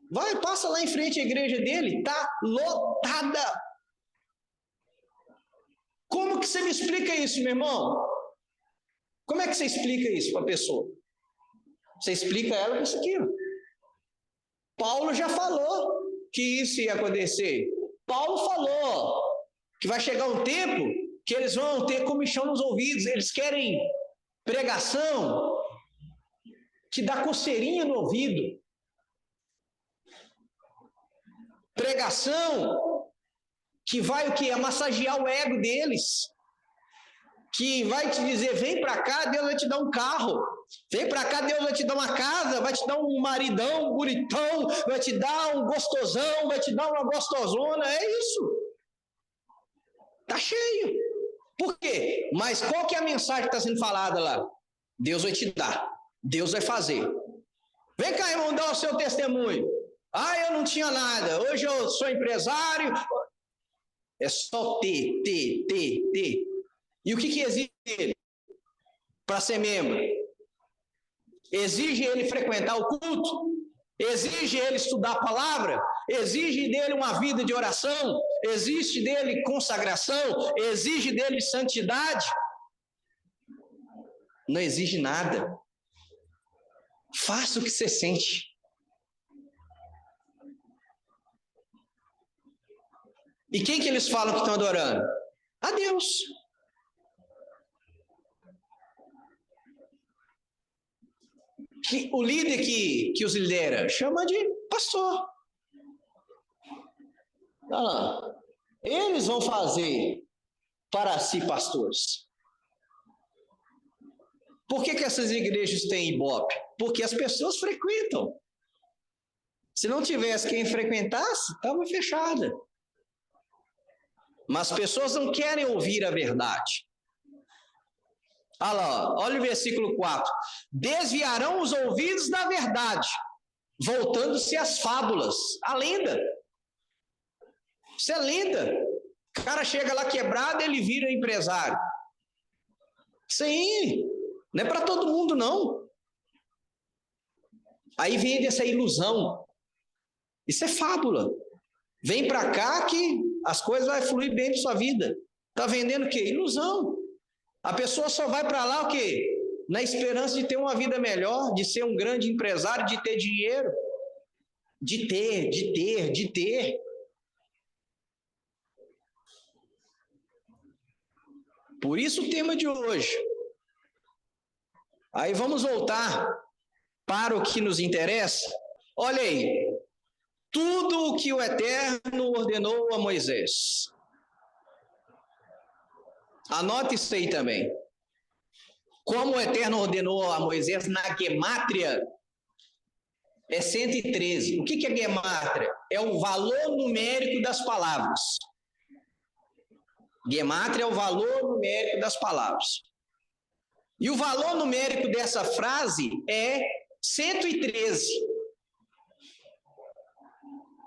vai, passa lá em frente à igreja dele, está lotada. Como que você me explica isso, meu irmão? Como é que você explica isso para a pessoa? Você explica ela com isso aqui. Paulo já falou que isso ia acontecer. Paulo falou que vai chegar um tempo que eles vão ter comichão nos ouvidos, eles querem pregação que dá coceirinha no ouvido. Pregação que vai o quê? A massagear o ego deles. Que vai te dizer, vem para cá, Deus vai te dar um carro. Vem para cá, Deus vai te dar uma casa, vai te dar um maridão, um bonitão, vai te dar um gostosão, vai te dar uma gostosona. É isso. Tá cheio. Por quê? Mas qual que é a mensagem que está sendo falada lá? Deus vai te dar. Deus vai fazer. Vem cá, irmão, dá o seu testemunho. Ah, eu não tinha nada. Hoje eu sou empresário. É só ter. E o que exige ele para ser membro? Exige ele frequentar o culto? Exige ele estudar a palavra? Exige dele uma vida de oração? Exige dele consagração? Exige dele santidade? Não exige nada. Faça o que você sente. E quem que eles falam que estão adorando? A Deus. O líder que os lidera chama de pastor. Eles vão fazer para si pastores. Por que essas igrejas têm ibope? Porque as pessoas frequentam. Se não tivesse quem frequentasse, estava fechada. Mas as pessoas não querem ouvir a verdade. Olha o versículo 4. Desviarão os ouvidos da verdade, voltando-se às fábulas. A lenda. Isso é lenda. O cara chega lá quebrado, ele vira empresário. Sim, não é para todo mundo, não. Aí vem essa ilusão. Isso é fábula. Vem para cá que as coisas vão fluir bem para sua vida. Está vendendo o quê? Ilusão. A pessoa só vai para lá o quê? Na esperança de ter uma vida melhor, de ser um grande empresário, de ter dinheiro. De ter. Por isso o tema de hoje. Aí vamos voltar para o que nos interessa. Olha aí. Tudo o que o Eterno ordenou a Moisés. Anote isso aí também. Como o Eterno ordenou a Moisés na gemátria, é 113. O que é gemátria? É o valor numérico das palavras. Gemátria é o valor numérico das palavras. E o valor numérico dessa frase é 113.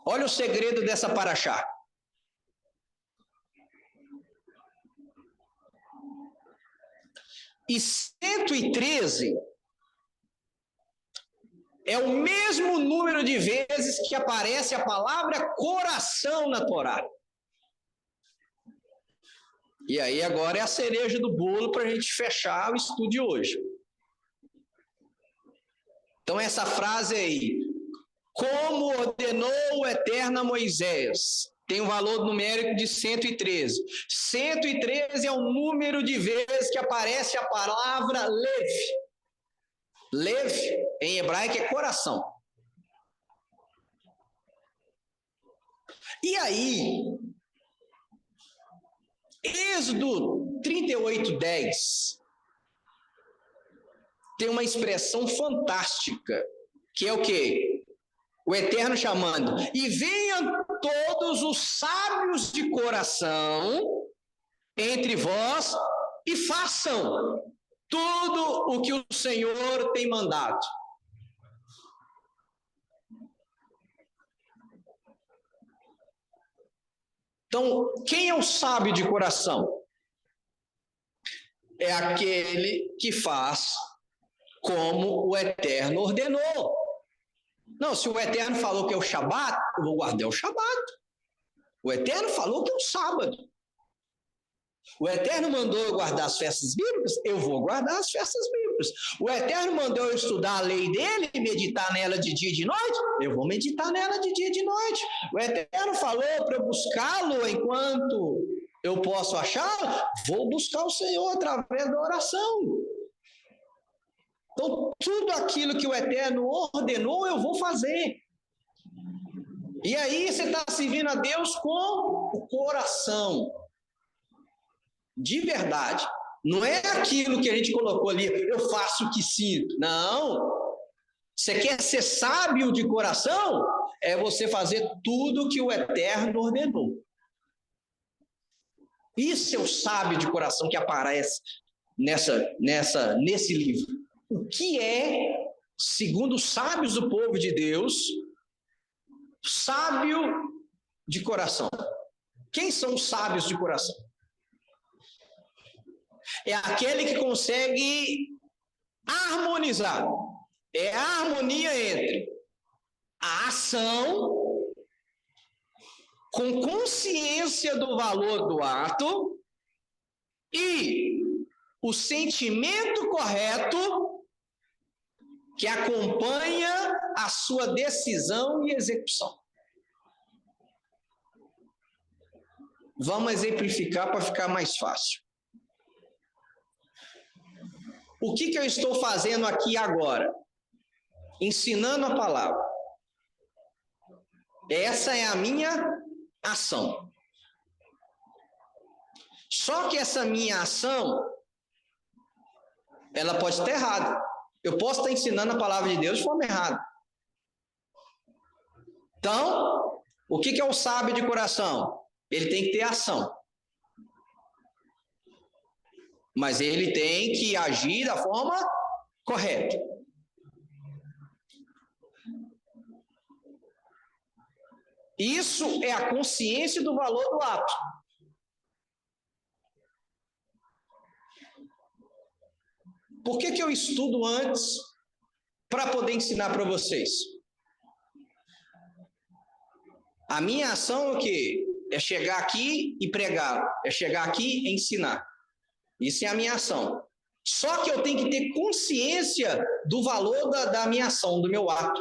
Olha o segredo dessa paraxá. E 113 é o mesmo número de vezes que aparece a palavra coração na Torá. E aí agora é a cereja do bolo para a gente fechar o estudo de hoje. Então essa frase aí, como ordenou o Eterno a Moisés, tem um valor numérico de 113. 113 é o número de vezes que aparece a palavra lev. Lev, em hebraico, é coração. E aí, Êxodo 38:10 tem uma expressão fantástica, que é o quê? O Eterno chamando, e venham todos os sábios de coração entre vós e façam tudo o que o Senhor tem mandado. Então, quem é o sábio de coração? É aquele que faz como o Eterno ordenou. Não, se o Eterno falou que é o Shabat, eu vou guardar o Shabat. O Eterno falou que é o sábado. O Eterno mandou eu guardar as festas bíblicas, eu vou guardar as festas bíblicas. O Eterno mandou eu estudar a lei dele e meditar nela de dia e de noite, eu vou meditar nela de dia e de noite. O Eterno falou para eu buscá-lo enquanto eu posso achá-lo, vou buscar o Senhor através da oração. Então, tudo aquilo que o Eterno ordenou, eu vou fazer. E aí você está servindo a Deus com o coração, de verdade. Não é aquilo que a gente colocou ali, eu faço o que sinto. Não. Você quer ser sábio de coração? É você fazer tudo que o Eterno ordenou. Isso é o sábio de coração que aparece nesse livro. O que é, segundo os sábios do povo de Deus, sábio de coração? Quem são os sábios de coração? É aquele que consegue harmonizar. É a harmonia entre a ação com consciência do valor do ato e o sentimento correto que acompanha a sua decisão e execução. Vamos exemplificar para ficar mais fácil. O que eu estou fazendo aqui agora? Ensinando a palavra. Essa é a minha ação. Só que essa minha ação, ela pode estar errada. Eu posso estar ensinando a palavra de Deus de forma errada. Então, o que é o sábio de coração? Ele tem que ter ação. Mas ele tem que agir da forma correta. Isso é a consciência do valor do ato. Por que eu estudo antes para poder ensinar para vocês? A minha ação é o quê? É chegar aqui e pregar. É chegar aqui e ensinar. Isso é a minha ação. Só que eu tenho que ter consciência do valor da minha ação, do meu ato.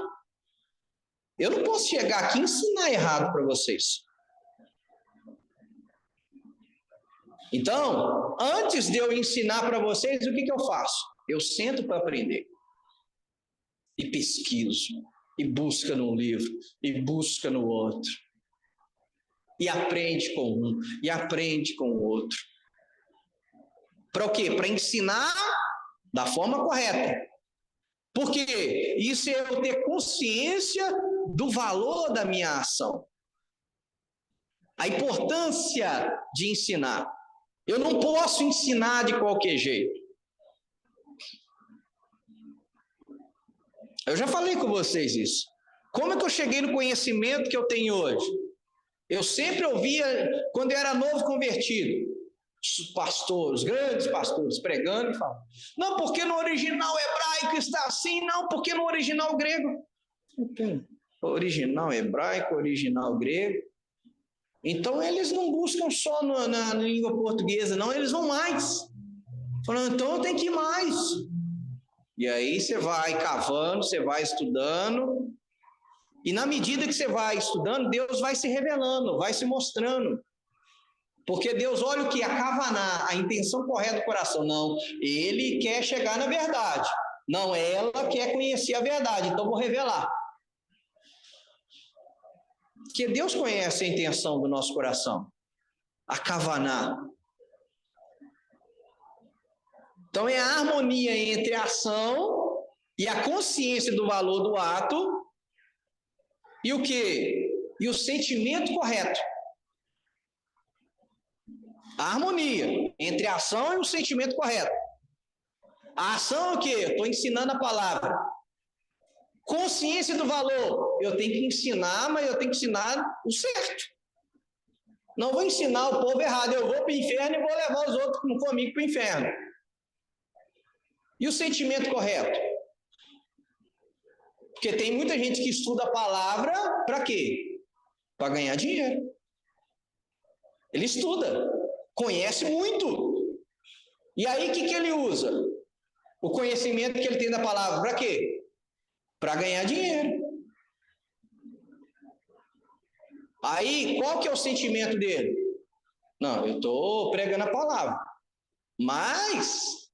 Eu não posso chegar aqui e ensinar errado para vocês. Então, antes de eu ensinar para vocês, o que eu faço? Eu sento para aprender. E pesquiso. E busca num livro. E busca no outro. E aprende com um. E aprende com o outro. Para o quê? Para ensinar da forma correta. Porque isso é eu ter consciência do valor da minha ação. A importância de ensinar. Eu não posso ensinar de qualquer jeito. Eu já falei com vocês isso. Como é que eu cheguei no conhecimento que eu tenho hoje? Eu sempre ouvia, quando eu era novo convertido, os pastores, grandes pastores, pregando e falando, não, porque no original hebraico está assim, não, porque no original grego. Original hebraico, original grego. Então, eles não buscam só na língua portuguesa, não, eles vão mais. Falando, então eu tenho que ir mais. E aí você vai cavando, você vai estudando, e na medida que você vai estudando, Deus vai se revelando, vai se mostrando. Porque Deus olha o que? A kavaná, a intenção correta do coração. Não, ele quer chegar na verdade. Não, ela quer conhecer a verdade, então vou revelar. Porque Deus conhece a intenção do nosso coração. A kavaná. Então é a harmonia entre a ação e a consciência do valor do ato e o quê? E o sentimento correto. A harmonia entre a ação e o sentimento correto. A ação é o quê? Eu estou ensinando a palavra. Consciência do valor. Eu tenho que ensinar, mas eu tenho que ensinar o certo. Não vou ensinar o povo errado. Eu vou para o inferno e vou levar os outros comigo para o inferno. E o sentimento correto? Porque tem muita gente que estuda a palavra para quê? Para ganhar dinheiro. Ele estuda, conhece muito. E aí o que ele usa? O conhecimento que ele tem da palavra para quê? Para ganhar dinheiro. Aí qual que é o sentimento dele? Não, eu estou pregando a palavra. Mas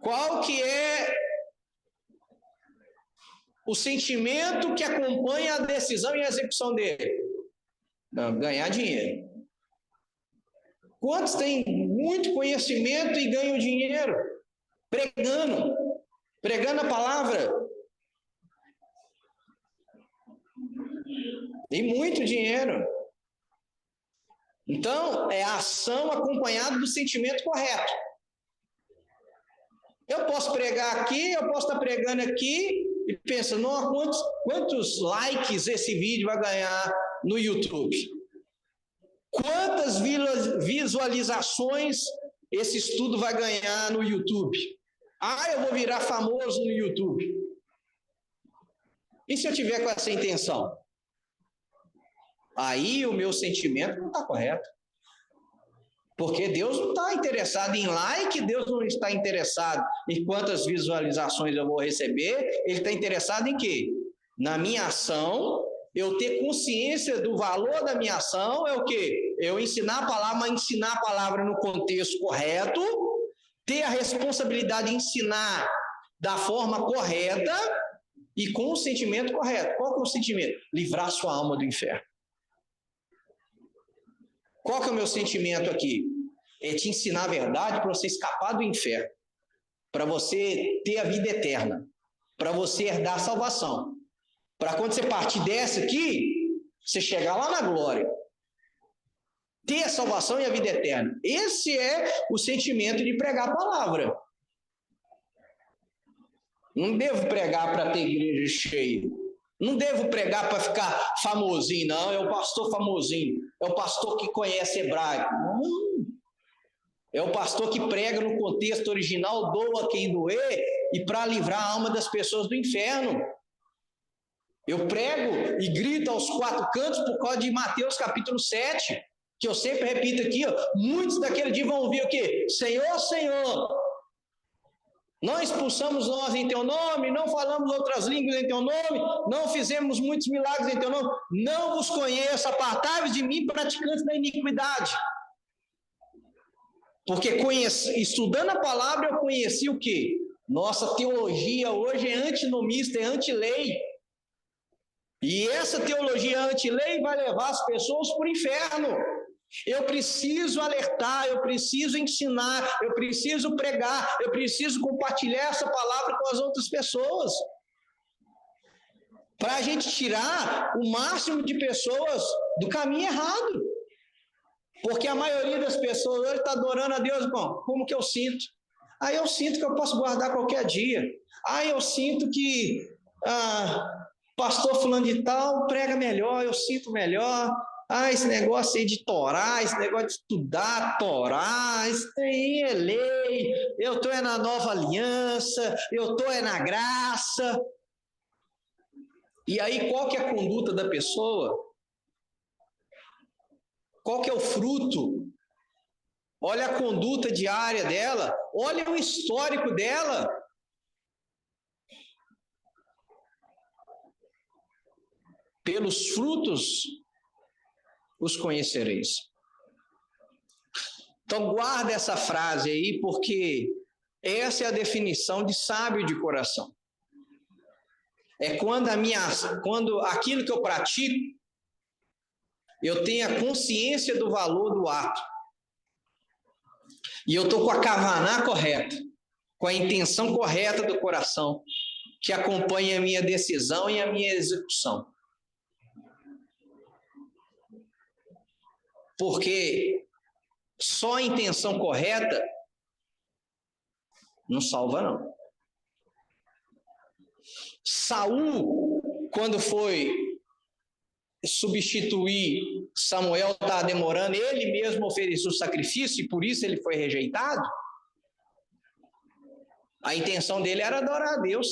Qual que é o sentimento que acompanha a decisão e a execução dele? Não, ganhar dinheiro. Quantos têm muito conhecimento e ganham dinheiro? Pregando a palavra. E muito dinheiro. Então, é a ação acompanhada do sentimento correto. Eu posso pregar aqui, eu posso estar pregando aqui e pensa, não, quantos likes esse vídeo vai ganhar no YouTube? Quantas visualizações esse estudo vai ganhar no YouTube? Ah, eu vou virar famoso no YouTube. E se eu tiver com essa intenção? Aí o meu sentimento não está correto. Porque Deus não está interessado em like, Deus não está interessado em quantas visualizações eu vou receber, Ele está interessado em quê? Na minha ação, eu ter consciência do valor da minha ação é o quê? Eu ensinar a palavra, mas ensinar a palavra no contexto correto, ter a responsabilidade de ensinar da forma correta e com o sentimento correto. Qual que é o sentimento? Livrar sua alma do inferno. Qual que é o meu sentimento aqui? É te ensinar a verdade para você escapar do inferno, para você ter a vida eterna, para você herdar a salvação, para quando você partir dessa aqui, você chegar lá na glória, ter a salvação e a vida eterna. Esse é o sentimento de pregar a palavra. Não devo pregar para ter igreja cheia. Não devo pregar para ficar famosinho, não. É o pastor famosinho. É o pastor que conhece hebraico. Não. É o pastor que prega no contexto original, doa quem doer, e para livrar a alma das pessoas do inferno. Eu prego e grito aos quatro cantos por causa de Mateus capítulo 7, que eu sempre repito aqui, ó, muitos daquele dia vão ouvir o quê? Senhor, Senhor, não expulsamos nós em teu nome, não falamos outras línguas em teu nome, não fizemos muitos milagres em teu nome, não vos conheço, apartai-vos de mim, praticantes da iniquidade. Porque estudando a palavra eu conheci o quê? Nossa teologia hoje é antinomista, é anti-lei. E essa teologia anti-lei vai levar as pessoas para o inferno. Eu preciso alertar, eu preciso ensinar, eu preciso pregar, eu preciso compartilhar essa palavra com as outras pessoas. Para a gente tirar o máximo de pessoas do caminho errado. Porque a maioria das pessoas hoje está adorando a Deus, bom, como que eu sinto? Aí eu sinto que eu posso guardar qualquer dia. Aí eu sinto que pastor fulano de tal prega melhor, eu sinto melhor. Esse negócio aí de Torá, esse negócio de estudar Torá, isso aí é lei, eu estou na nova aliança, eu estou na graça. E aí qual que é a conduta da pessoa? Qual que é o fruto? Olha a conduta diária dela, olha o histórico dela. Pelos frutos os conhecereis. Então guarda essa frase aí, porque essa é a definição de sábio de coração. É quando aquilo que eu pratico, eu tenho a consciência do valor do ato. E eu estou com a kavaná correta, com a intenção correta do coração, que acompanha a minha decisão e a minha execução. Porque só a intenção correta não salva, não. Saul, quando foi substituir Samuel, estava demorando, ele mesmo ofereceu o sacrifício e por isso ele foi rejeitado. A intenção dele era adorar a Deus.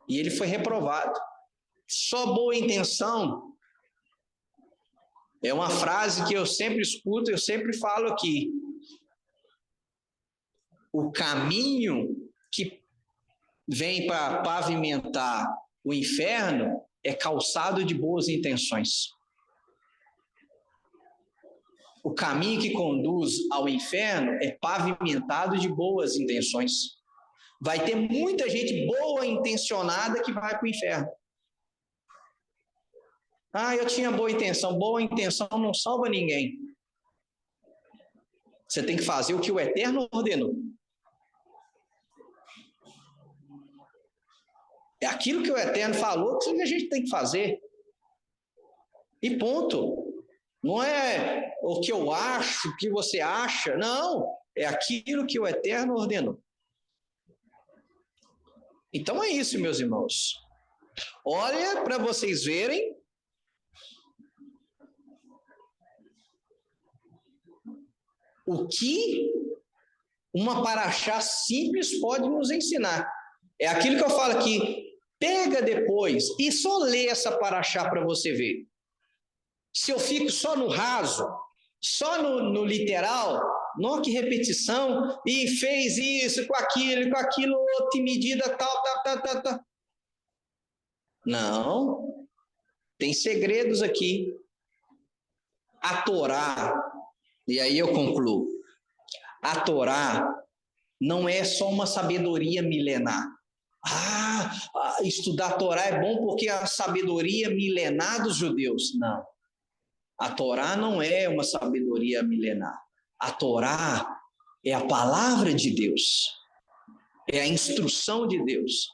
E ele foi reprovado. Só boa intenção. É uma frase que eu sempre escuto, eu sempre falo aqui. O caminho que vem para pavimentar o inferno é calçado de boas intenções. O caminho que conduz ao inferno é pavimentado de boas intenções. Vai ter muita gente boa intencionada que vai para o inferno. Eu tinha boa intenção. Boa intenção não salva ninguém. Você tem que fazer o que o Eterno ordenou. É aquilo que o Eterno falou que a gente tem que fazer. E ponto. Não é o que eu acho, o que você acha. Não. É aquilo que o Eterno ordenou. Então é isso, meus irmãos. Olha para vocês verem. O que uma paraxá simples pode nos ensinar. É aquilo que eu falo aqui. Pega depois e só lê essa paraxá para você ver. Se eu fico só no raso, só no literal, não, que repetição, e fez isso, com aquilo, outra medida, tal. Não, tem segredos aqui. A Torá, e aí eu concluo, a Torá não é só uma sabedoria milenar. Estudar a Torá é bom porque é a sabedoria milenar dos judeus. Não. A Torá não é uma sabedoria milenar. A Torá é a palavra de Deus. É a instrução de Deus.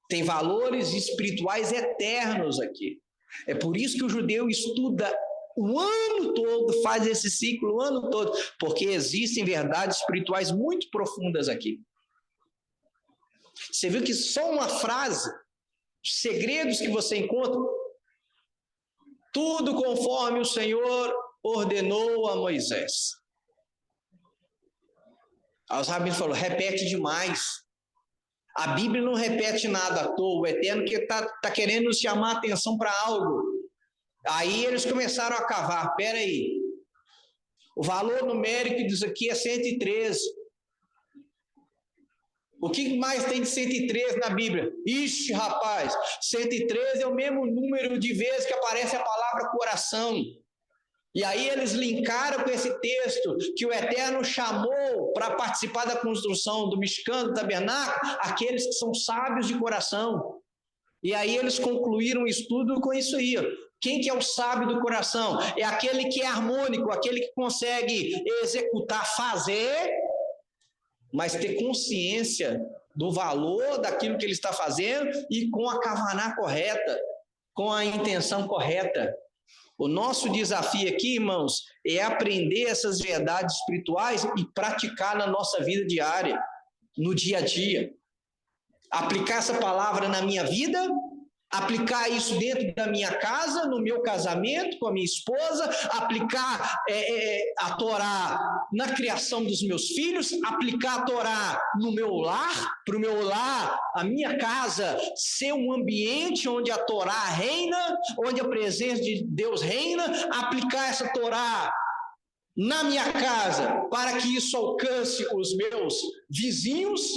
Tem valores espirituais eternos aqui. É por isso que o judeu estuda o ano todo, faz esse ciclo o ano todo, porque existem verdades espirituais muito profundas aqui. Você viu que só uma frase, segredos que você encontra, tudo conforme o Senhor ordenou a Moisés. Aí os rabinos falaram, repete demais. A Bíblia não repete nada à toa, o Eterno que está querendo nos chamar a atenção para algo. Aí eles começaram a cavar, peraí, o valor numérico disso aqui é 113. O que mais tem de 113 na Bíblia? Ixi, rapaz, 113 é o mesmo número de vezes que aparece a palavra coração. E aí eles linkaram com esse texto que o Eterno chamou para participar da construção do Mishkan, do tabernáculo, aqueles que são sábios de coração. E aí eles concluíram o estudo com isso aí. Quem que é o sábio do coração? É aquele que é harmônico, aquele que consegue executar, fazer, mas ter consciência do valor daquilo que ele está fazendo e com a kavaná correta, com a intenção correta. O nosso desafio aqui, irmãos, é aprender essas verdades espirituais e praticar na nossa vida diária, no dia a dia. Aplicar essa palavra na minha vida, aplicar isso dentro da minha casa, no meu casamento com a minha esposa, aplicar a Torá na criação dos meus filhos, aplicar a Torá no meu lar, para o meu lar, a minha casa ser um ambiente onde a Torá reina, onde a presença de Deus reina, aplicar essa Torá na minha casa, para que isso alcance os meus vizinhos,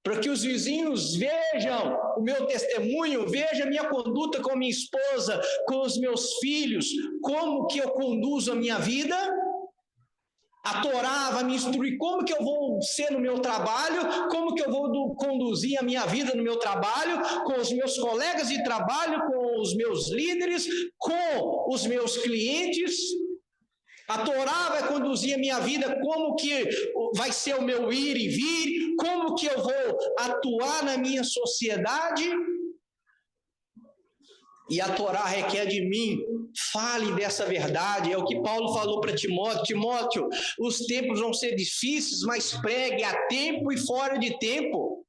para que os vizinhos vejam o meu testemunho, vejam a minha conduta com a minha esposa, com os meus filhos, como que eu conduzo a minha vida. A Torá vai me instruir como que eu vou ser no meu trabalho, como que eu vou conduzir a minha vida no meu trabalho, com os meus colegas de trabalho, com os meus líderes, com os meus clientes. A Torá vai conduzir a minha vida, como que vai ser o meu ir e vir, como que eu vou atuar na minha sociedade. E a Torá requer de mim, fale dessa verdade, é o que Paulo falou para Timóteo. Timóteo, os tempos vão ser difíceis, mas pregue a tempo e fora de tempo.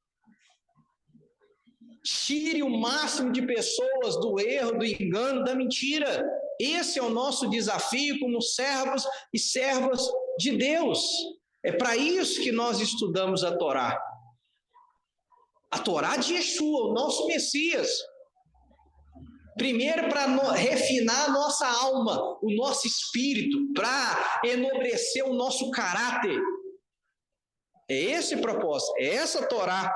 Tire o máximo de pessoas do erro, do engano, da mentira. Esse é o nosso desafio como servos e servas de Deus. É para isso que nós estudamos a Torá. A Torá de Yeshua, o nosso Messias. Primeiro, para refinar a nossa alma, o nosso espírito, para enobrecer o nosso caráter. É esse o propósito, é essa Torá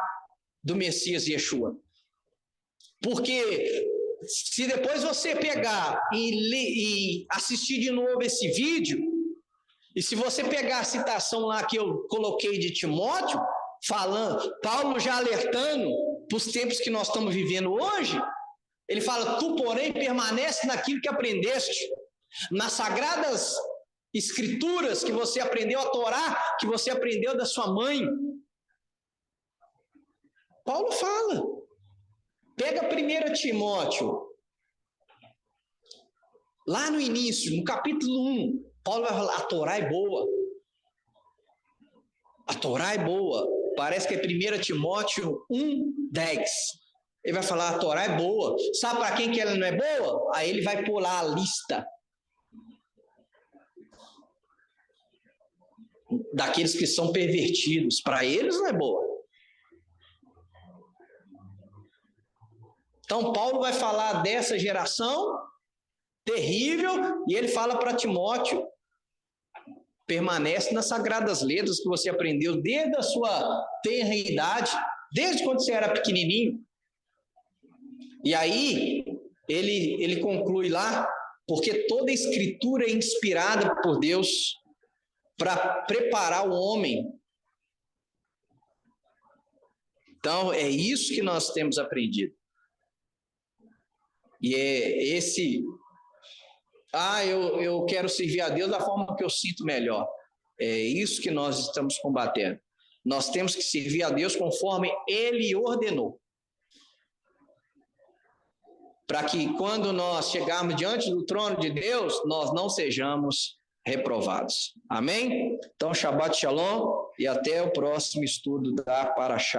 do Messias Yeshua. Porque se depois você pegar e assistir de novo esse vídeo, E se você pegar a citação lá que eu coloquei de Timóteo, falando, Paulo já alertando para os tempos que nós estamos vivendo hoje, ele fala: tu, porém, permanece naquilo que aprendeste, nas sagradas escrituras que você aprendeu, a Torá que você aprendeu da sua mãe. Paulo fala. Pega 1 Timóteo, lá no início, no capítulo 1, Paulo vai falar: a Torá é boa. A Torá é boa. Parece que é 1 Timóteo 1:10. Ele vai falar: a Torá é boa. Sabe para quem que ela não é boa? Aí ele vai pular a lista daqueles que são pervertidos. Para eles não é boa. Então Paulo vai falar dessa geração terrível, e ele fala para Timóteo: permanece nas sagradas letras que você aprendeu desde a sua tenra idade, desde quando você era pequenininho. E aí ele conclui lá: porque toda a escritura é inspirada por Deus para preparar o homem. Então é isso que nós temos aprendido. E é esse: eu quero servir a Deus da forma que eu sinto melhor. É isso que nós estamos combatendo. Nós temos que servir a Deus conforme Ele ordenou, para que quando nós chegarmos diante do trono de Deus, nós não sejamos reprovados. Amém? Então, Shabbat Shalom e até o próximo estudo da Parashá.